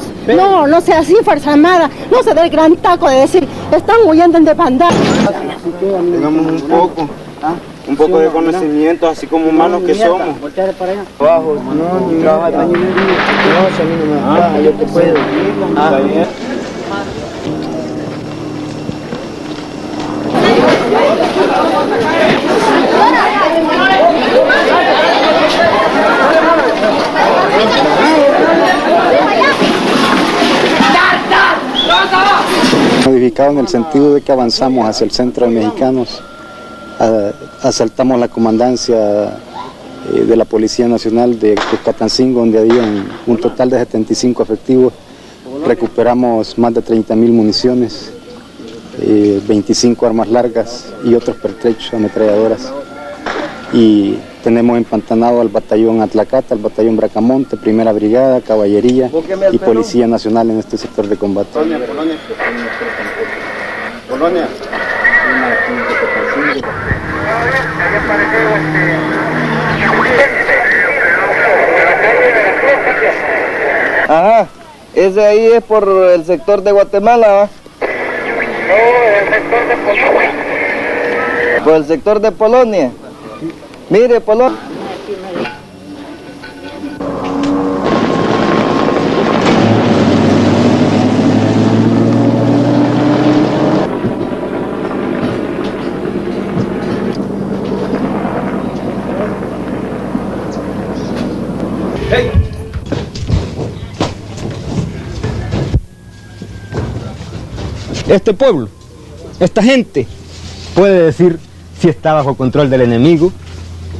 huirnos. No, no sea así, Fuerza Armada. No se dé el gran taco de decir, están huyendo en desbandada. Tengamos un poco de conocimiento, así como humanos que somos. Bajo, no, ni trabajo de pañuelo. No, si a mí no me baja, yo te puedo. Modificado en el sentido de que avanzamos hacia el centro de Mexicanos, asaltamos la comandancia de la Policía Nacional de Catancingo, donde había un total de 75 efectivos, recuperamos más de 30.000 municiones, 25 armas largas y otros pertrechos, ametralladoras, y tenemos empantanado al batallón Atlacata, al batallón Bracamonte, Primera Brigada, Caballería y Policía Nacional en este sector de combate. Polonia. Ajá, ese ahí es por el sector de Guatemala, ¿va? No, el sector de Polonia. Por el sector de Polonia. Mire, Polonia. Este pueblo, esta gente, puede decir si está bajo control del enemigo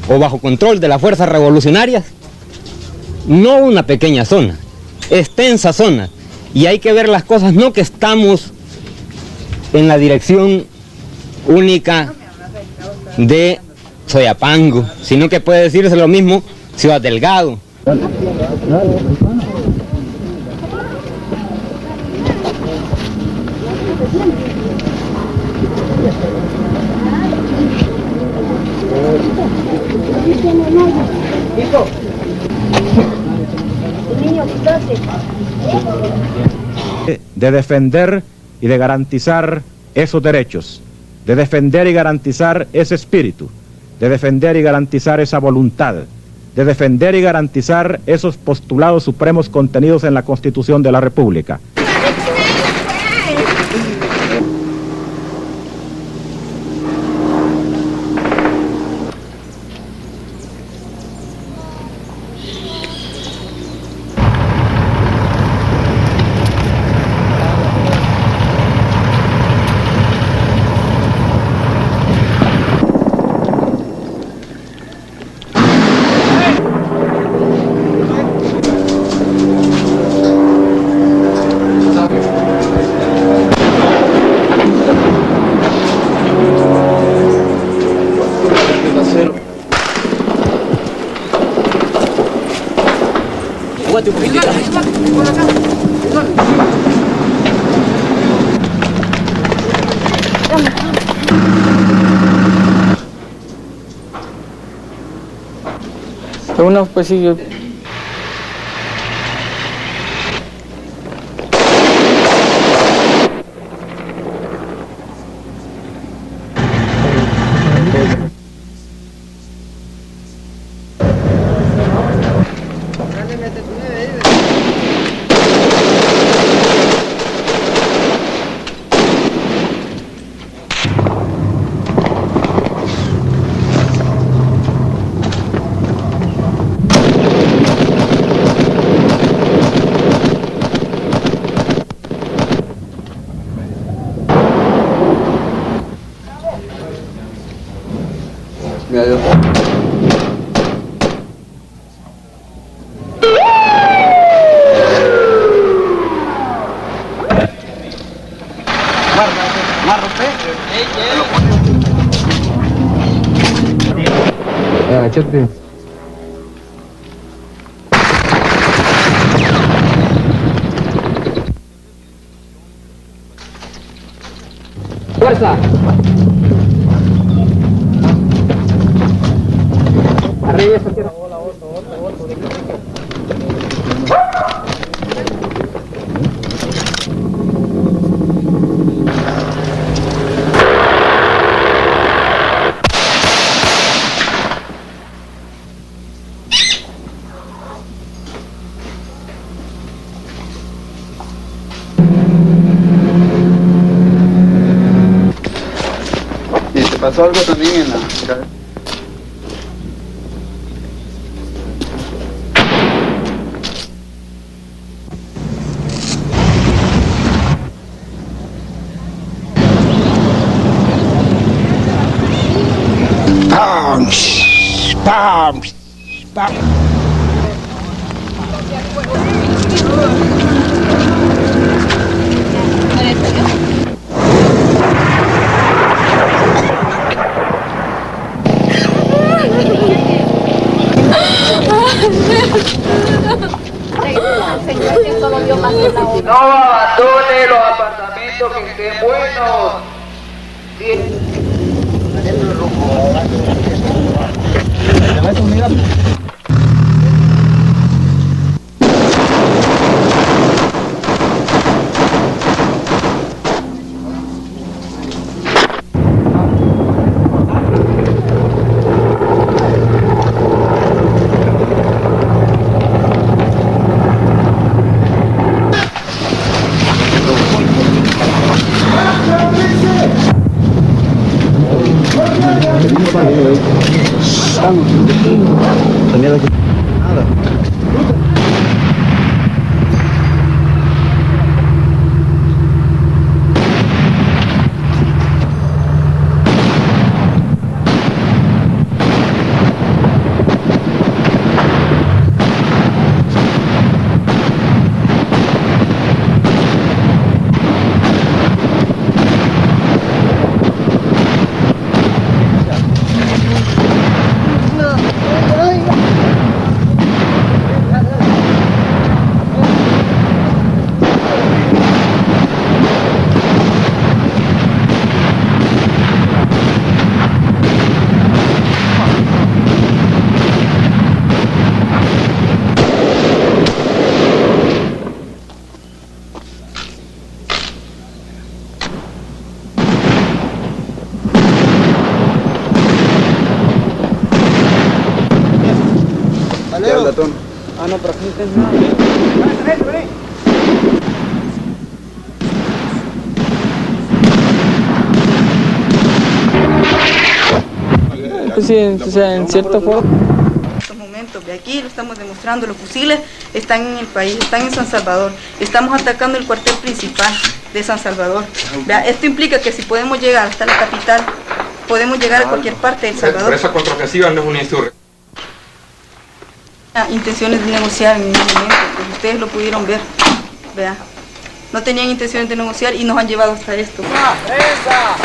o bajo control de las fuerzas revolucionarias. No una pequeña zona, extensa zona, y hay que ver las cosas no que estamos en la dirección única de Soyapango, sino que puede decirse lo mismo Ciudad Delgado. De defender y de garantizar esos derechos, de defender y garantizar ese espíritu, de defender y garantizar esa voluntad, de defender y garantizar esos postulados supremos contenidos en la Constitución de la República. Uno pues sí. Agachate. Fuerza. Arriba esa tierra. pasó algo también en la cabeza. No abandone los apartamentos que estén buenos. Ah, no, pero aquí no tienes nada. Pues sí, o sea, en cierta forma. En estos momentos, de aquí lo estamos demostrando, los fusiles están en el país, están en San Salvador. Estamos atacando el cuartel principal de San Salvador. Vea, esto implica que si podemos llegar hasta la capital, podemos llegar a cualquier parte de El Salvador. Pero esa contraofensiva no es una insurrección. Intenciones de negociar en ningún momento, pues ustedes lo pudieron ver, vea. No tenían intenciones de negociar y nos han llevado hasta esto. ¡Prensa!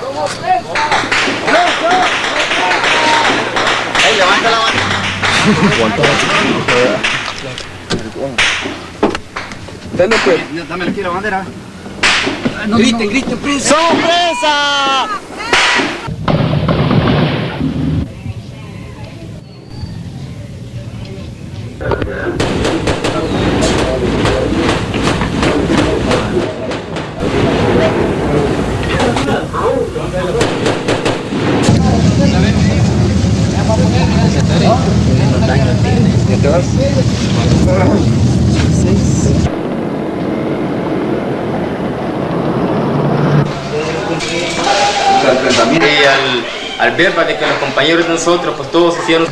¡Como prensa! ¡Ey, levanta la bandera! Dame aquí la bandera. Griten, griten, prensa. ¡Somos prensa! Y al ver de que los compañeros de nosotros, pues todos hicieron...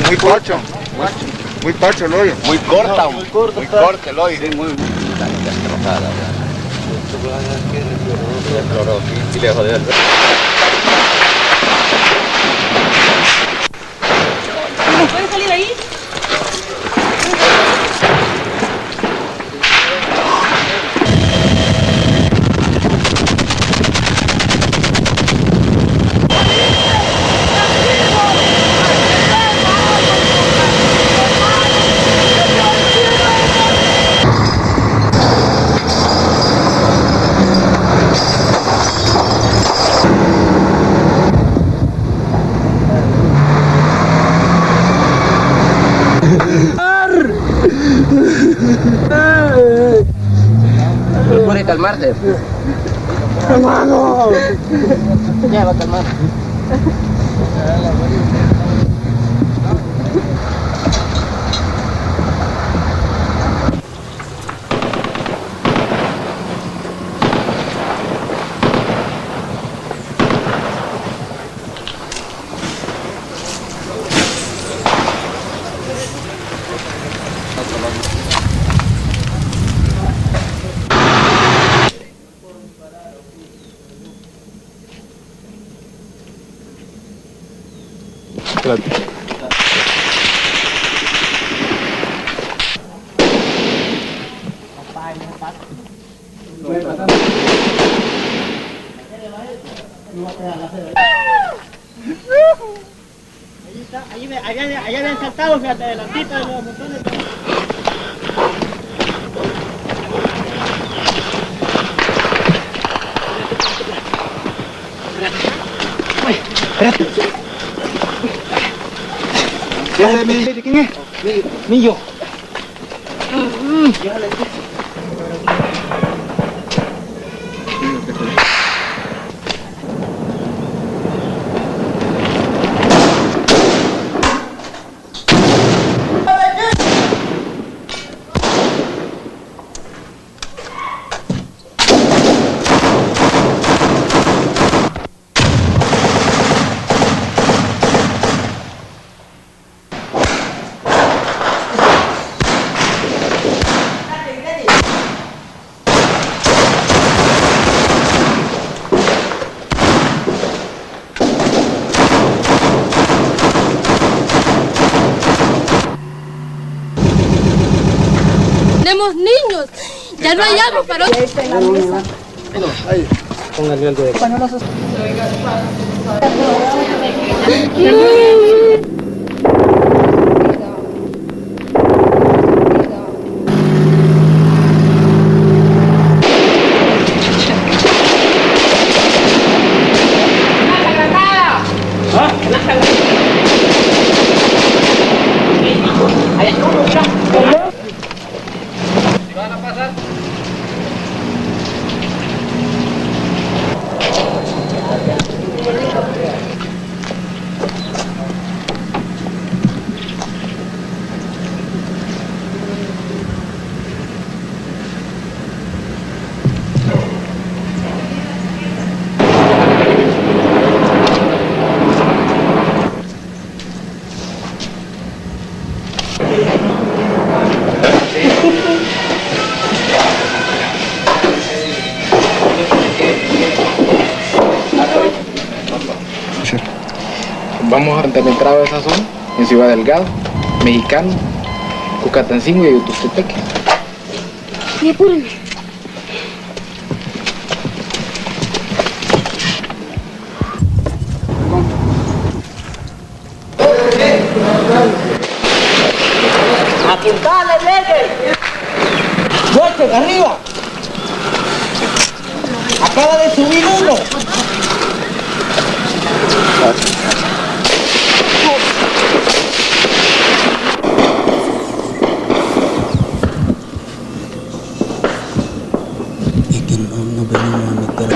Muy corto, muy corto el hoyo. Muy corta, muy corto el hoyo. Sí, muy destrozada. ¿Pueden salir ahí? Procure calmarte. hermano. Ya va a calmar. Allá habían saltado, fíjate, adelantito de los montones. ¿Quién es? Millo. Tenemos niños, ya no hay agua para otros. Ahí, póngale algo de Vamos a entrada de esa zona, en Ciudad Delgado, Mexicano, Cucatancingo y Ayutustepeque. Y apúrenme. ¡Apuntale, Reyes! ¡Fuerte, arriba! Acaba de subir uno. Es que no venimos a meter.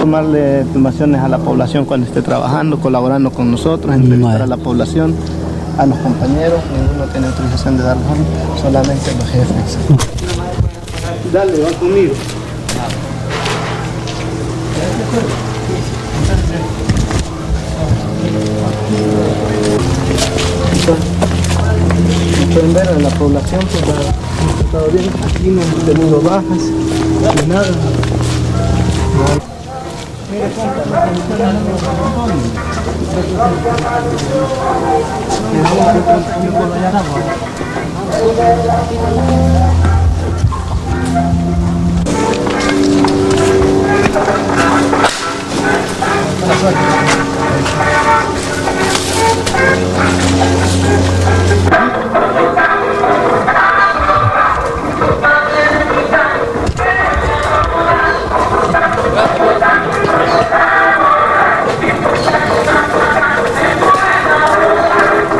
Tomarle informaciones a la población cuando esté trabajando, colaborando con nosotros, entrevistar a la población, a los compañeros. Ninguno tiene autorización de darlos, solamente los jefes. Dale, va conmigo. Como pueden ver, en la población pues ha estado bien, aquí no hemos tenido bajas, ni nada. Mire,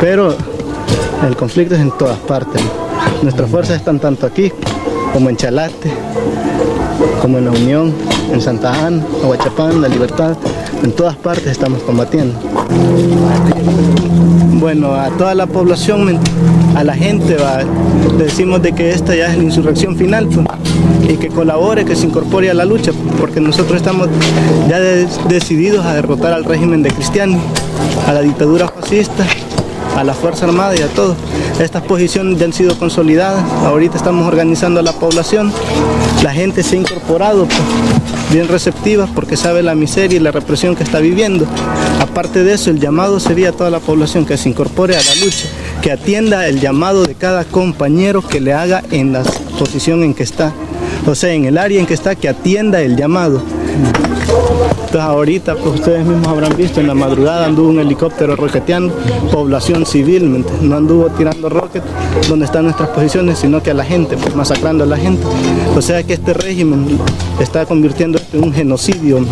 pero el conflicto es en todas partes. Nuestras fuerzas están tanto aquí como en Chalate, como en La Unión, en Santa Ana, Aguachapán, La Libertad. En todas partes estamos combatiendo. Bueno, a toda la población, a la gente, le decimos de que esta ya es la insurrección final, pues, y que colabore, que se incorpore a la lucha, porque nosotros estamos ya decididos a derrotar al régimen de Cristiani, a la dictadura fascista, a la Fuerza Armada y a todos. Estas posiciones ya han sido consolidadas, ahorita estamos organizando a la población, la gente se ha incorporado, pues, bien receptiva, porque sabe la miseria y la represión que está viviendo. Aparte de eso, el llamado sería a toda la población que se incorpore a la lucha, que atienda el llamado de cada compañero que le haga en la posición en que está, o sea, en el área en que está, que atienda el llamado. Entonces ahorita, pues ustedes mismos habrán visto, en la madrugada anduvo un helicóptero roqueteando población civil, no anduvo tirando rockets donde están nuestras posiciones, sino que a la gente, pues masacrando a la gente. O sea que este régimen está convirtiendo esto en un genocidio.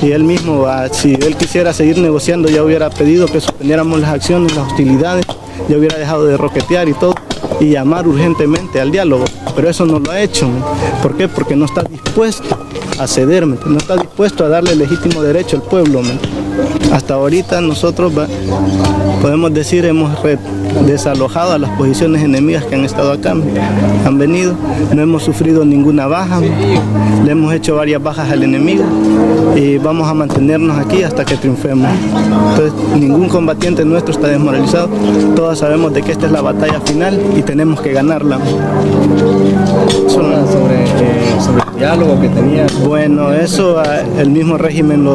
Y él mismo, si él quisiera seguir negociando, ya hubiera pedido que suspendiéramos las acciones, las hostilidades, ya hubiera dejado de roquetear y todo, y llamar urgentemente al diálogo. Pero eso no lo ha hecho. ¿Por qué? Porque no está dispuesto a ceder, no está dispuesto a darle legítimo derecho al pueblo. Hasta ahorita nosotros podemos decir hemos desalojado a las posiciones enemigas que han estado acá, han venido, no hemos sufrido ninguna baja, le hemos hecho varias bajas al enemigo y vamos a mantenernos aquí hasta que triunfemos. Entonces ningún combatiente nuestro está desmoralizado, todos sabemos de que esta es la batalla final y tenemos que ganarla. Sobre el diálogo que tenía. Bueno, eso el mismo régimen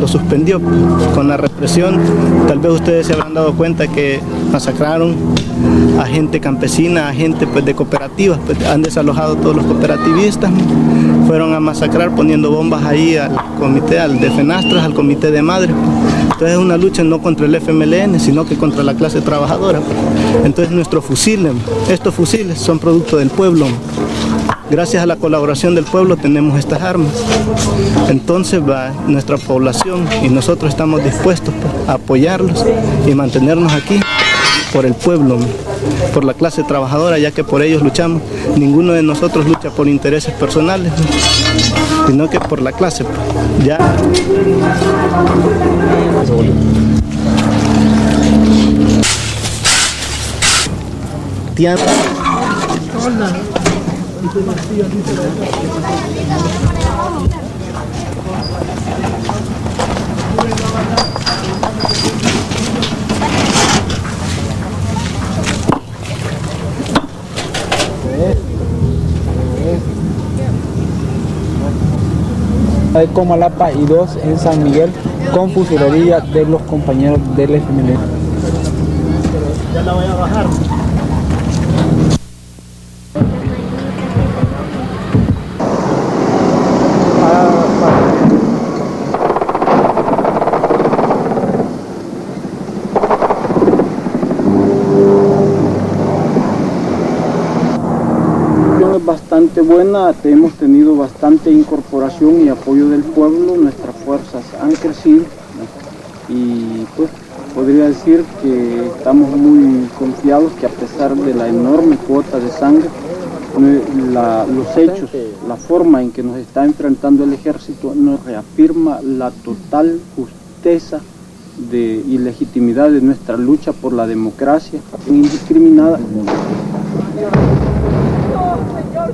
lo suspendió con la represión. Tal vez ustedes se habrán dado cuenta que masacraron a gente campesina, a gente pues, de cooperativas, pues, han desalojado a todos los cooperativistas, fueron a masacrar poniendo bombas ahí al comité, al de Fenastras, al comité de madres. Entonces es una lucha no contra el FMLN, sino que contra la clase trabajadora. Entonces nuestros fusiles, estos fusiles son producto del pueblo. Gracias a la colaboración del pueblo tenemos estas armas. Entonces nuestra población y nosotros estamos dispuestos a apoyarlos y mantenernos aquí por el pueblo, por la clase trabajadora, ya que por ellos luchamos. Ninguno de nosotros lucha por intereses personales, sino que por la clase. Ya. De Comalapa y 2 en San Miguel con fusilería de los compañeros del FMLN. Ya la voy a bajar. Bastante buena, hemos tenido bastante incorporación y apoyo del pueblo, nuestras fuerzas han crecido y pues podría decir que estamos muy confiados que a pesar de la enorme cuota de sangre, los hechos, la forma en que nos está enfrentando el ejército nos reafirma la total justeza y legitimidad de nuestra lucha por la democracia indiscriminada. Señor,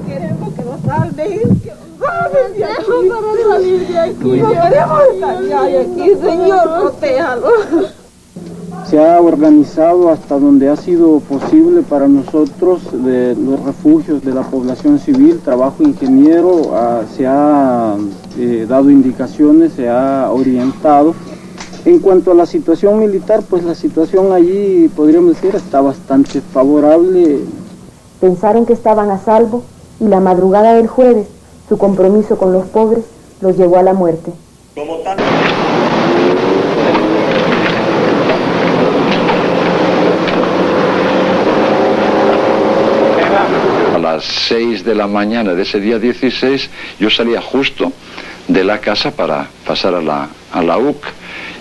queremos que nos salve, que nos salve de aquí, para salir de aquí, no queremos estar ya de aquí, Señor, protéjalo. Se ha organizado hasta donde ha sido posible para nosotros de los refugios de la población civil, trabajo ingeniero, se ha dado indicaciones, se ha orientado. En cuanto a la situación militar, pues la situación allí, podríamos decir, está bastante favorable. Pensaron que estaban a salvo y la madrugada del jueves, su compromiso con los pobres los llevó a la muerte. A las 6 de la mañana de ese día 16, yo salía justo de la casa para pasar a la UC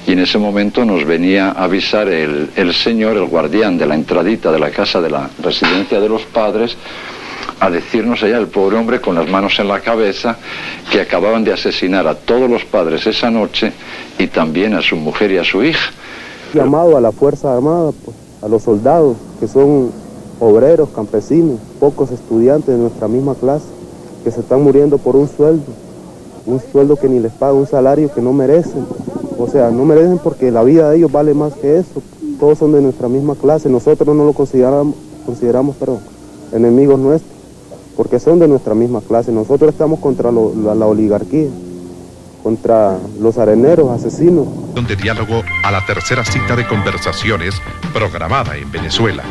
y en ese momento nos venía a avisar el señor, el guardián de la entradita de la casa de la residencia de los padres, a decirnos allá, el pobre hombre con las manos en la cabeza, que acababan de asesinar a todos los padres esa noche y también a su mujer y a su hija. Llamado a la Fuerza Armada, pues, a los soldados, que son obreros, campesinos, pocos estudiantes de nuestra misma clase, que se están muriendo por un sueldo que ni les paga, un salario que no merecen. O sea, no merecen porque la vida de ellos vale más que eso. Todos son de nuestra misma clase, nosotros no lo consideramos enemigos nuestros, porque son de nuestra misma clase. Nosotros estamos contra la oligarquía, contra los areneros, asesinos. De diálogo a la tercera cita de conversaciones programada en Venezuela,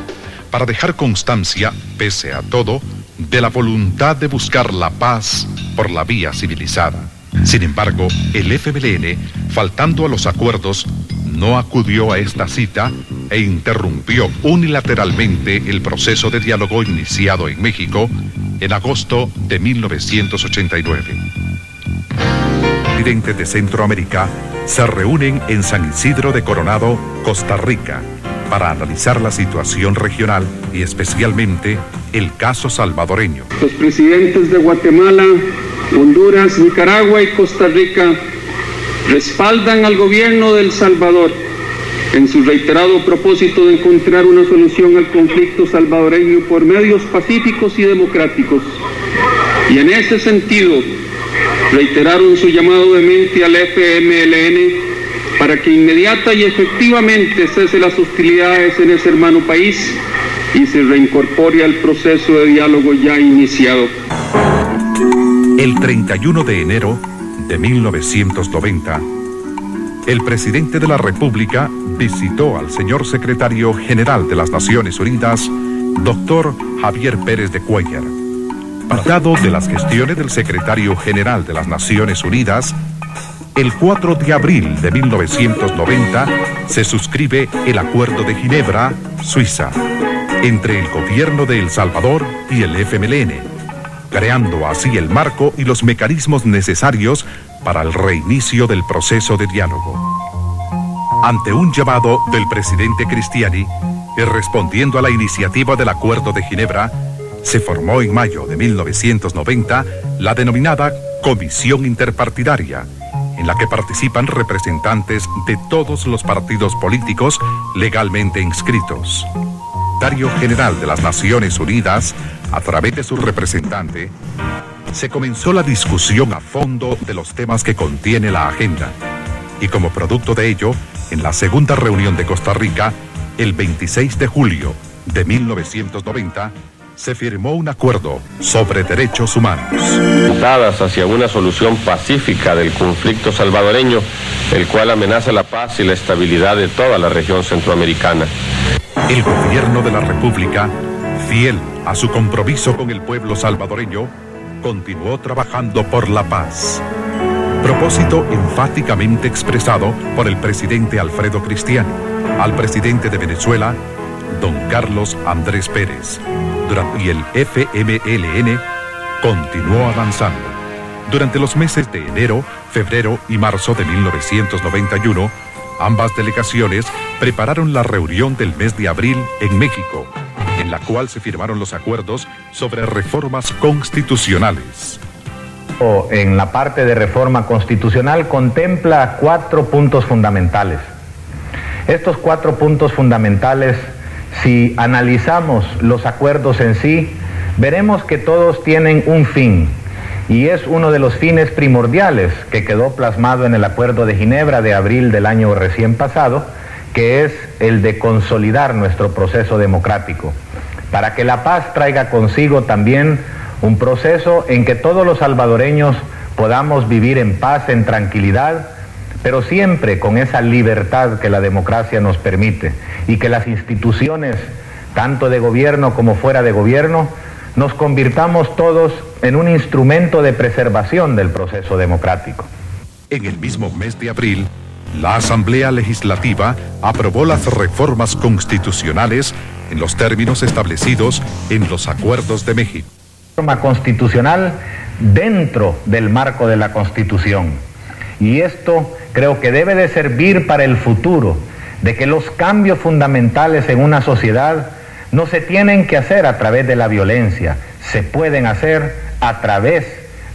para dejar constancia, pese a todo, de la voluntad de buscar la paz por la vía civilizada. Sin embargo, el FMLN, faltando a los acuerdos, no acudió a esta cita e interrumpió unilateralmente el proceso de diálogo iniciado en México en agosto de 1989. Presidentes de Centroamérica se reúnen en San Isidro de Coronado, Costa Rica, para analizar la situación regional y especialmente el caso salvadoreño. Los presidentes de Guatemala, Honduras, Nicaragua y Costa Rica respaldan al gobierno de El Salvador en su reiterado propósito de encontrar una solución al conflicto salvadoreño por medios pacíficos y democráticos. Y en ese sentido, reiteraron su llamado vehemente al FMLN para que inmediata y efectivamente cese las hostilidades en ese hermano país y se reincorpore al proceso de diálogo ya iniciado. El 31 de enero de 1990, el presidente de la República visitó al señor secretario general de las Naciones Unidas, doctor Javier Pérez de Cuéllar. Dado de las gestiones del secretario general de las Naciones Unidas, el 4 de abril de 1990 se suscribe el Acuerdo de Ginebra, Suiza, entre el gobierno de El Salvador y el FMLN, creando así el marco y los mecanismos necesarios para el reinicio del proceso de diálogo. Ante un llamado del presidente Cristiani y respondiendo a la iniciativa del Acuerdo de Ginebra, se formó en mayo de 1990 la denominada Comisión Interpartidaria, en la que participan representantes de todos los partidos políticos legalmente inscritos. El secretario general de las Naciones Unidas, a través de su representante, se comenzó la discusión a fondo de los temas que contiene la agenda, y como producto de ello, en la segunda reunión de Costa Rica, el 26 de julio de 1990, se firmó un acuerdo sobre derechos humanos. Dadas hacia una solución pacífica del conflicto salvadoreño, el cual amenaza la paz y la estabilidad de toda la región centroamericana. El gobierno de la República, fiel a su compromiso con el pueblo salvadoreño, continuó trabajando por la paz. Propósito enfáticamente expresado por el presidente Alfredo Cristiani al presidente de Venezuela, don Carlos Andrés Pérez, y el FMLN continuó avanzando. Durante los meses de enero, febrero y marzo de 1991, ambas delegaciones prepararon la reunión del mes de abril en México, en la cual se firmaron los acuerdos sobre reformas constitucionales. En la parte de reforma constitucional contempla 4 puntos fundamentales. Estos 4 puntos fundamentales, si analizamos los acuerdos en sí, veremos que todos tienen un fin, y es uno de los fines primordiales que quedó plasmado en el Acuerdo de Ginebra de abril del año recién pasado, que es el de consolidar nuestro proceso democrático, para que la paz traiga consigo también un proceso en que todos los salvadoreños podamos vivir en paz, en tranquilidad, pero siempre con esa libertad que la democracia nos permite, y que las instituciones, tanto de gobierno como fuera de gobierno, nos convirtamos todos en un instrumento de preservación del proceso democrático. En el mismo mes de abril, la Asamblea Legislativa aprobó las reformas constitucionales en los términos establecidos en los Acuerdos de México. Reforma constitucional dentro del marco de la Constitución. Y esto creo que debe de servir para el futuro, de que los cambios fundamentales en una sociedad no se tienen que hacer a través de la violencia, se pueden hacer a través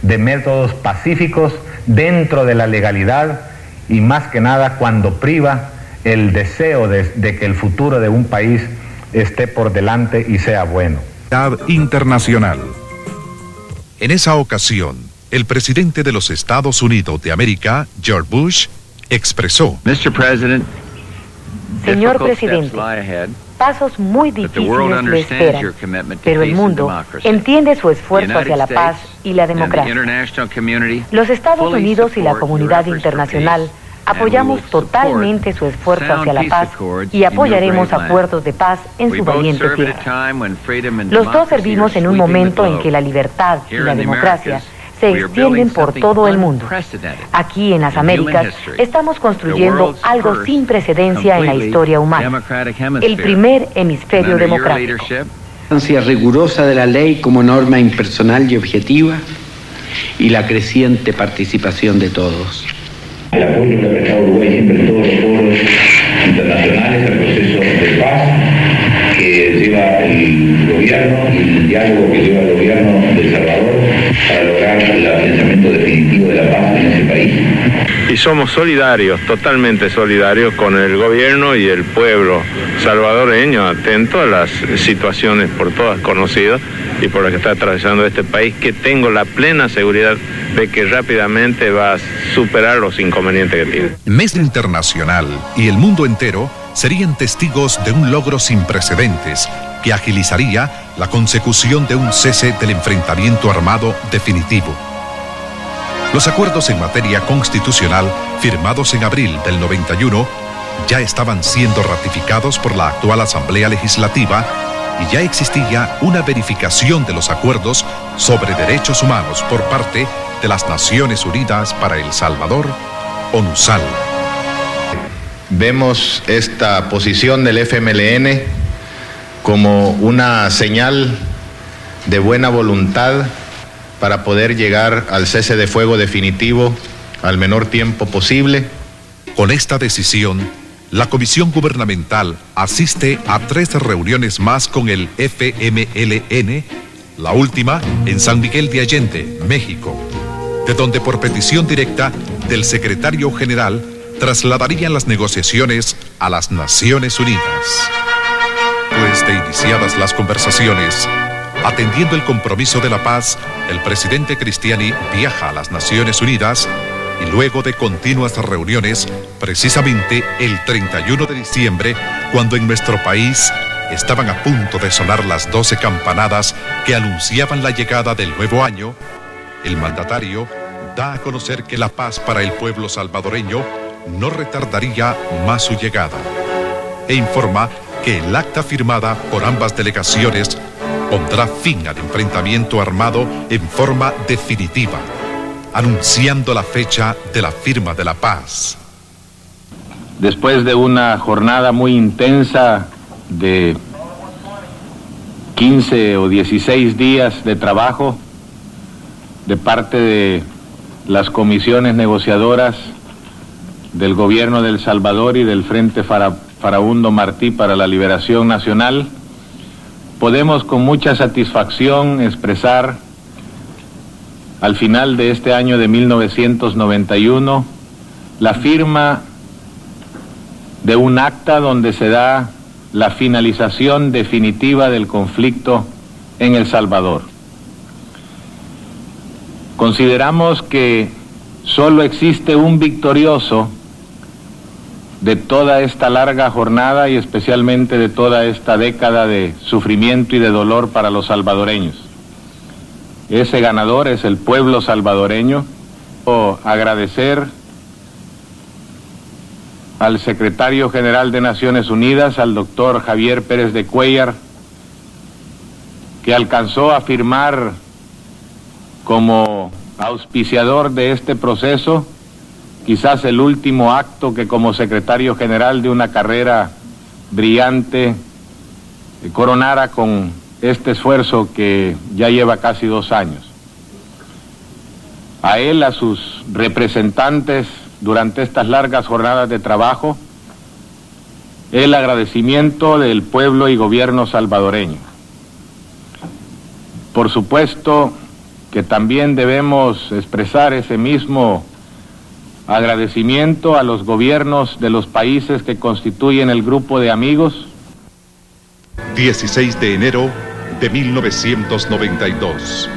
de métodos pacíficos dentro de la legalidad y más que nada cuando priva el deseo de que el futuro de un país esté por delante y sea bueno. Internacional. En esa ocasión, el presidente de los Estados Unidos de América, George Bush, expresó: Señor presidente, pasos muy difíciles le esperan, pero el mundo entiende su esfuerzo hacia la paz y la democracia. Los Estados Unidos y la comunidad internacional apoyamos totalmente su esfuerzo hacia la paz y apoyaremos acuerdos de paz en su valiente tierra. Los dos servimos en un momento en que la libertad y la democracia se extienden por todo el mundo. Aquí en las Américas estamos construyendo algo sin precedencia en la historia humana, el primer hemisferio democrático. La rigurosa de la ley como norma impersonal y objetiva y la creciente participación de todos. El apoyo que ha prestado Uruguay siempre en todos los foros internacionales al proceso de paz que lleva el gobierno y el diálogo que lleva el gobierno de El Salvador para lograr el afianzamiento definitivo de la paz en ese país. Y somos solidarios, totalmente solidarios con el gobierno y el pueblo salvadoreño, atento a las situaciones por todas conocidas y por las que está atravesando este país, que tengo la plena seguridad de que rápidamente va a superar los inconvenientes que tiene. Mesa Internacional y el mundo entero serían testigos de un logro sin precedentes que agilizaría la consecución de un cese del enfrentamiento armado definitivo. Los acuerdos en materia constitucional firmados en abril del 91 ya estaban siendo ratificados por la actual Asamblea Legislativa y ya existía una verificación de los acuerdos sobre derechos humanos por parte de las Naciones Unidas para El Salvador, ONUSAL. Vemos esta posición del FMLN como una señal de buena voluntad para poder llegar al cese de fuego definitivo al menor tiempo posible. Con esta decisión, la Comisión Gubernamental asiste a 3 reuniones más con el FMLN, la última en San Miguel de Allende, México, de donde por petición directa del secretario general trasladarían las negociaciones a las Naciones Unidas. Pues de iniciadas las conversaciones, atendiendo el compromiso de la paz, el presidente Cristiani viaja a las Naciones Unidas y luego de continuas reuniones, precisamente el 31 de diciembre, cuando en nuestro país estaban a punto de sonar las 12 campanadas que anunciaban la llegada del nuevo año, el mandatario da a conocer que la paz para el pueblo salvadoreño no retardaría más su llegada e informa que el acta firmada por ambas delegaciones pondrá fin al enfrentamiento armado en forma definitiva, anunciando la fecha de la firma de la paz. Después de una jornada muy intensa de 15 o 16 días de trabajo de parte de las comisiones negociadoras del gobierno de El Salvador y del Frente Farabundo Martí para la Liberación Nacional, podemos con mucha satisfacción expresar al final de este año de 1991 la firma de un acta donde se da la finalización definitiva del conflicto en El Salvador. Consideramos que solo existe un victorioso de toda esta larga jornada y especialmente de toda esta década de sufrimiento y de dolor para los salvadoreños. Ese ganador es el pueblo salvadoreño. Agradecer al secretario general de Naciones Unidas, al doctor Javier Pérez de Cuéllar, que alcanzó a firmar como auspiciador de este proceso, quizás el último acto que como secretario general de una carrera brillante coronara con este esfuerzo que ya lleva casi 2 años. a él, a sus representantes durante estas largas jornadas de trabajo, el agradecimiento del pueblo y gobierno salvadoreño. Por supuesto que también debemos expresar ese mismo agradecimiento a los gobiernos de los países que constituyen el grupo de amigos. 16 de enero de 1992.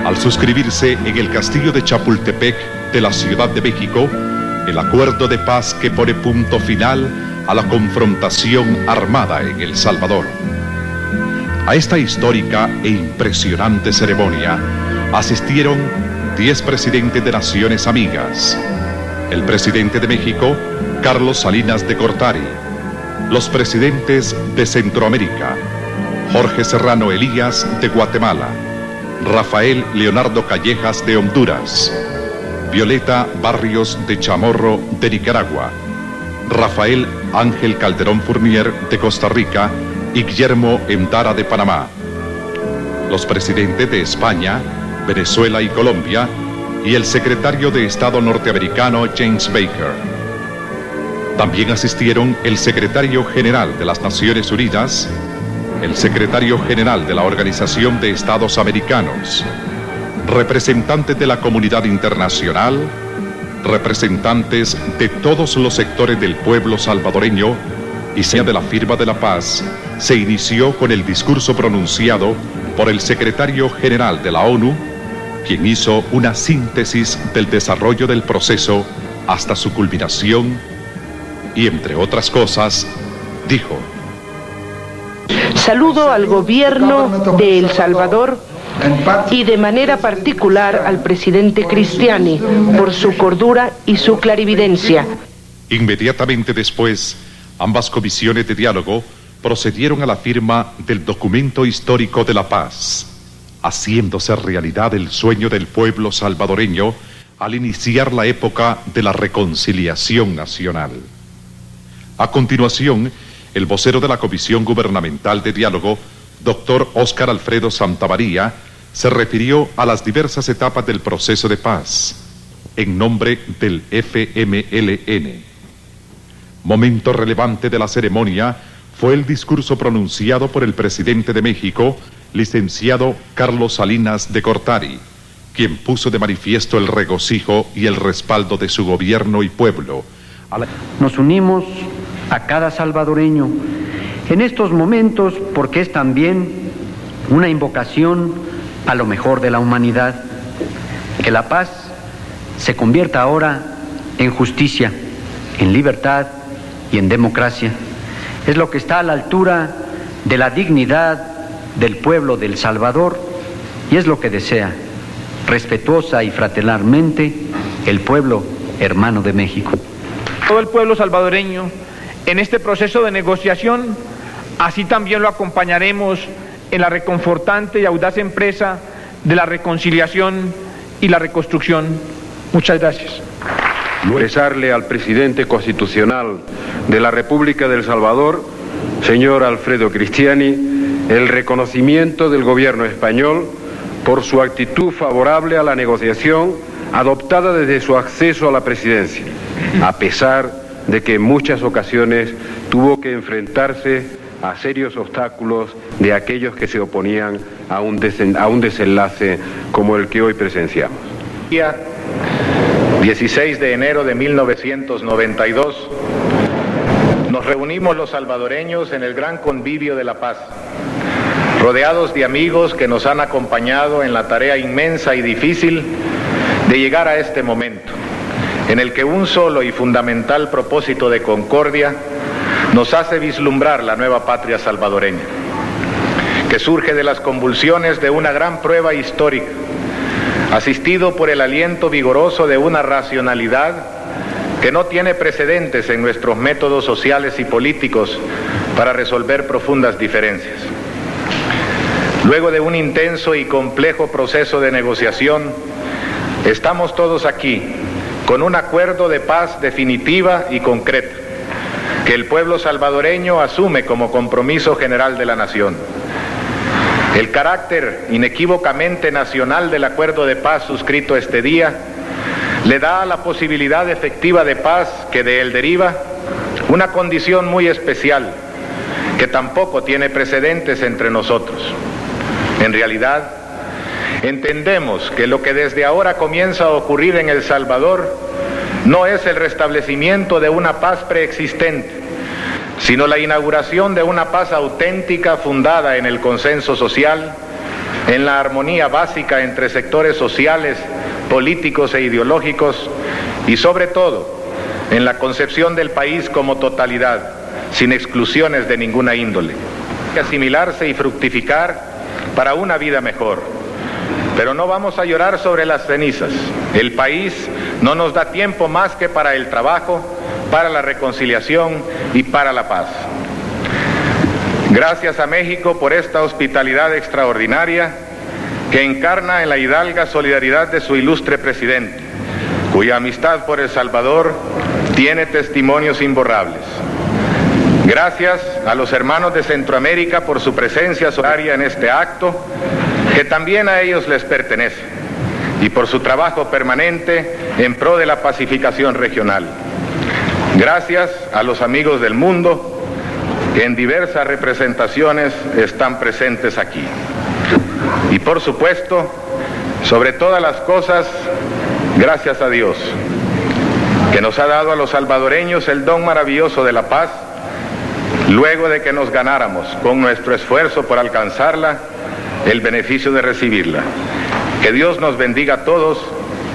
Al suscribirse en el castillo de Chapultepec de la Ciudad de México, el acuerdo de paz que pone punto final a la confrontación armada en El Salvador. A esta histórica e impresionante ceremonia asistieron 10 presidentes de naciones amigas. El presidente de México, Carlos Salinas de Gortari. Los presidentes de Centroamérica, Jorge Serrano Elías de Guatemala, Rafael Leonardo Callejas de Honduras, Violeta Barrios de Chamorro de Nicaragua, Rafael Ángel Calderón Fournier de Costa Rica y Guillermo Endara de Panamá. Los presidentes de España, Venezuela y Colombia y el secretario de Estado norteamericano James Baker. También asistieron el secretario general de las Naciones Unidas, el secretario general de la Organización de Estados Americanos, representantes de la comunidad internacional, representantes de todos los sectores del pueblo salvadoreño, y sea de la firma de la paz, se inició con el discurso pronunciado por el secretario general de la ONU, quien hizo una síntesis del desarrollo del proceso hasta su culminación y, entre otras cosas, dijo: saludo al gobierno de El Salvador y de manera particular al presidente Cristiani por su cordura y su clarividencia. Inmediatamente después, ambas comisiones de diálogo procedieron a la firma del documento histórico de la paz, haciéndose realidad el sueño del pueblo salvadoreño al iniciar la época de la reconciliación nacional. A continuación, el vocero de la Comisión Gubernamental de Diálogo, doctor Óscar Alfredo Santamaría, se refirió a las diversas etapas del proceso de paz, en nombre del FMLN. Momento relevante de la ceremonia fue el discurso pronunciado por el presidente de México, licenciado Carlos Salinas de Gortari, quien puso de manifiesto el regocijo y el respaldo de su gobierno y pueblo. Nos unimos a cada salvadoreño en estos momentos porque es también una invocación a lo mejor de la humanidad, que la paz se convierta ahora en justicia, en libertad y en democracia. Es lo que está a la altura de la dignidad del pueblo de El Salvador y es lo que desea, respetuosa y fraternalmente, el pueblo hermano de México. Todo el pueblo salvadoreño en este proceso de negociación, así también lo acompañaremos en la reconfortante y audaz empresa de la reconciliación y la reconstrucción. Muchas gracias. Expresarle al presidente constitucional de la República de El Salvador, señor Alfredo Cristiani, el reconocimiento del gobierno español por su actitud favorable a la negociación adoptada desde su acceso a la presidencia, a pesar de que en muchas ocasiones tuvo que enfrentarse a serios obstáculos de aquellos que se oponían a un desenlace como el que hoy presenciamos. 16 de enero de 1992, nos reunimos los salvadoreños en el gran convivio de la paz, rodeados de amigos que nos han acompañado en la tarea inmensa y difícil de llegar a este momento, en el que un solo y fundamental propósito de concordia nos hace vislumbrar la nueva patria salvadoreña, que surge de las convulsiones de una gran prueba histórica, asistido por el aliento vigoroso de una racionalidad que no tiene precedentes en nuestros métodos sociales y políticos para resolver profundas diferencias. Luego de un intenso y complejo proceso de negociación, estamos todos aquí con un acuerdo de paz definitiva y concreta, que el pueblo salvadoreño asume como compromiso general de la nación. El carácter inequívocamente nacional del acuerdo de paz suscrito este día le da a la posibilidad efectiva de paz que de él deriva una condición muy especial que tampoco tiene precedentes entre nosotros. En realidad, entendemos que lo que desde ahora comienza a ocurrir en El Salvador no es el restablecimiento de una paz preexistente, sino la inauguración de una paz auténtica fundada en el consenso social, en la armonía básica entre sectores sociales, políticos e ideológicos y sobre todo en la concepción del país como totalidad, sin exclusiones de ninguna índole. Asimilarse y fructificar para una vida mejor. Pero no vamos a llorar sobre las cenizas. El país no nos da tiempo más que para el trabajo, para la reconciliación y para la paz. Gracias a México por esta hospitalidad extraordinaria que encarna en la hidalga solidaridad de su ilustre presidente, cuya amistad por El Salvador tiene testimonios imborrables. Gracias a los hermanos de Centroamérica por su presencia solidaria en este acto, que también a ellos les pertenece, y por su trabajo permanente en pro de la pacificación regional. Gracias a los amigos del mundo que en diversas representaciones están presentes aquí. Y por supuesto, sobre todas las cosas, gracias a Dios, que nos ha dado a los salvadoreños el don maravilloso de la paz, luego de que nos ganáramos con nuestro esfuerzo por alcanzarla el beneficio de recibirla. Que Dios nos bendiga a todos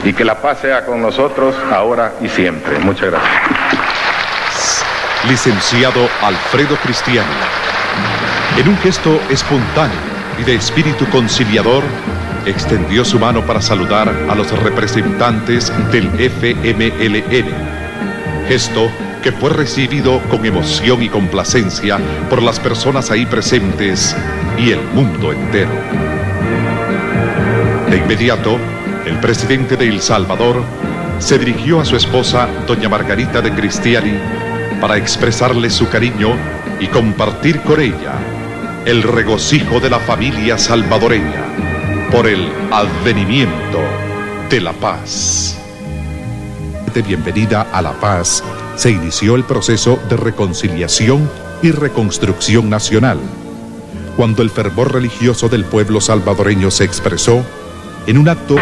y que la paz sea con nosotros ahora y siempre. Muchas gracias. Licenciado Alfredo Cristiani, en un gesto espontáneo y de espíritu conciliador, extendió su mano para saludar a los representantes del FMLN, gesto que fue recibido con emoción y complacencia por las personas ahí presentes y el mundo entero. De inmediato, el presidente de El Salvador se dirigió a su esposa, doña Margarita de Cristiani, para expresarle su cariño y compartir con ella el regocijo de la familia salvadoreña por el advenimiento de la paz. De bienvenida a la paz, se inició el proceso de reconciliación y reconstrucción nacional, cuando el fervor religioso del pueblo salvadoreño se expresó en un acto.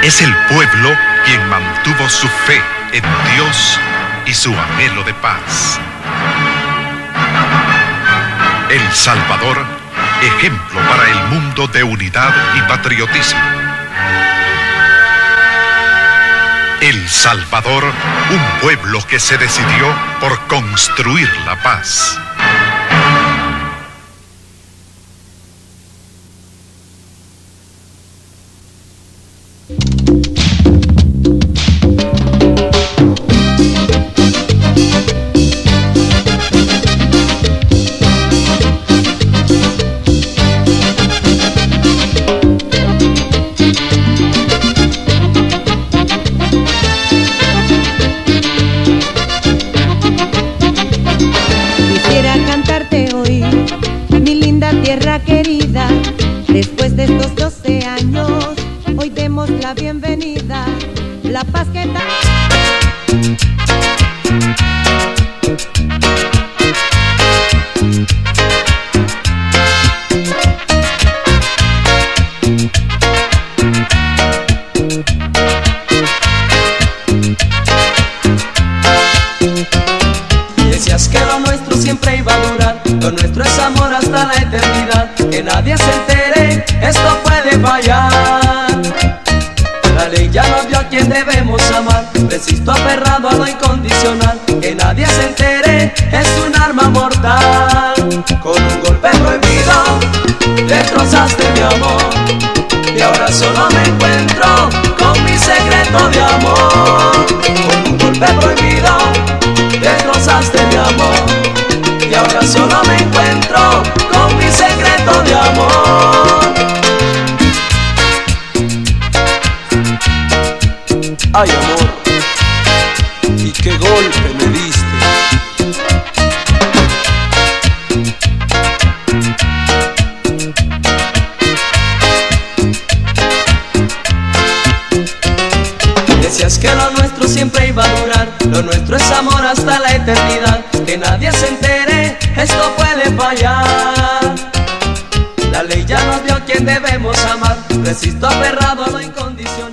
Es el pueblo quien mantuvo su fe en Dios y su anhelo de paz. El Salvador, ejemplo para el mundo de unidad y patriotismo. El Salvador, un pueblo que se decidió por construir la paz. Tierra querida, después de estos 12 años, hoy demos la bienvenida, la paz que da. Decías que lo nuestro siempre iba a durar, lo nuestro es amor hasta la eternidad. Que nadie se entere, esto puede fallar. La ley ya nos dio a quien debemos amar, resisto aferrado a lo incondicional. Que nadie se entere, es un arma mortal. Con un golpe prohibido, destrozaste mi amor, y ahora solo me encuentro con mi secreto de amor. Con un golpe prohibido, destrozaste mi amor, y ahora solo me encuentro con mi secreto de amor. Ay, amor, y qué golpe me diste. es que lo nuestro siempre iba a durar, lo nuestro es amor hasta la eternidad. Que nadie se entere, esto puede fallar. La ley ya nos dio a quien debemos amar, resisto aferrado a lo incondicional.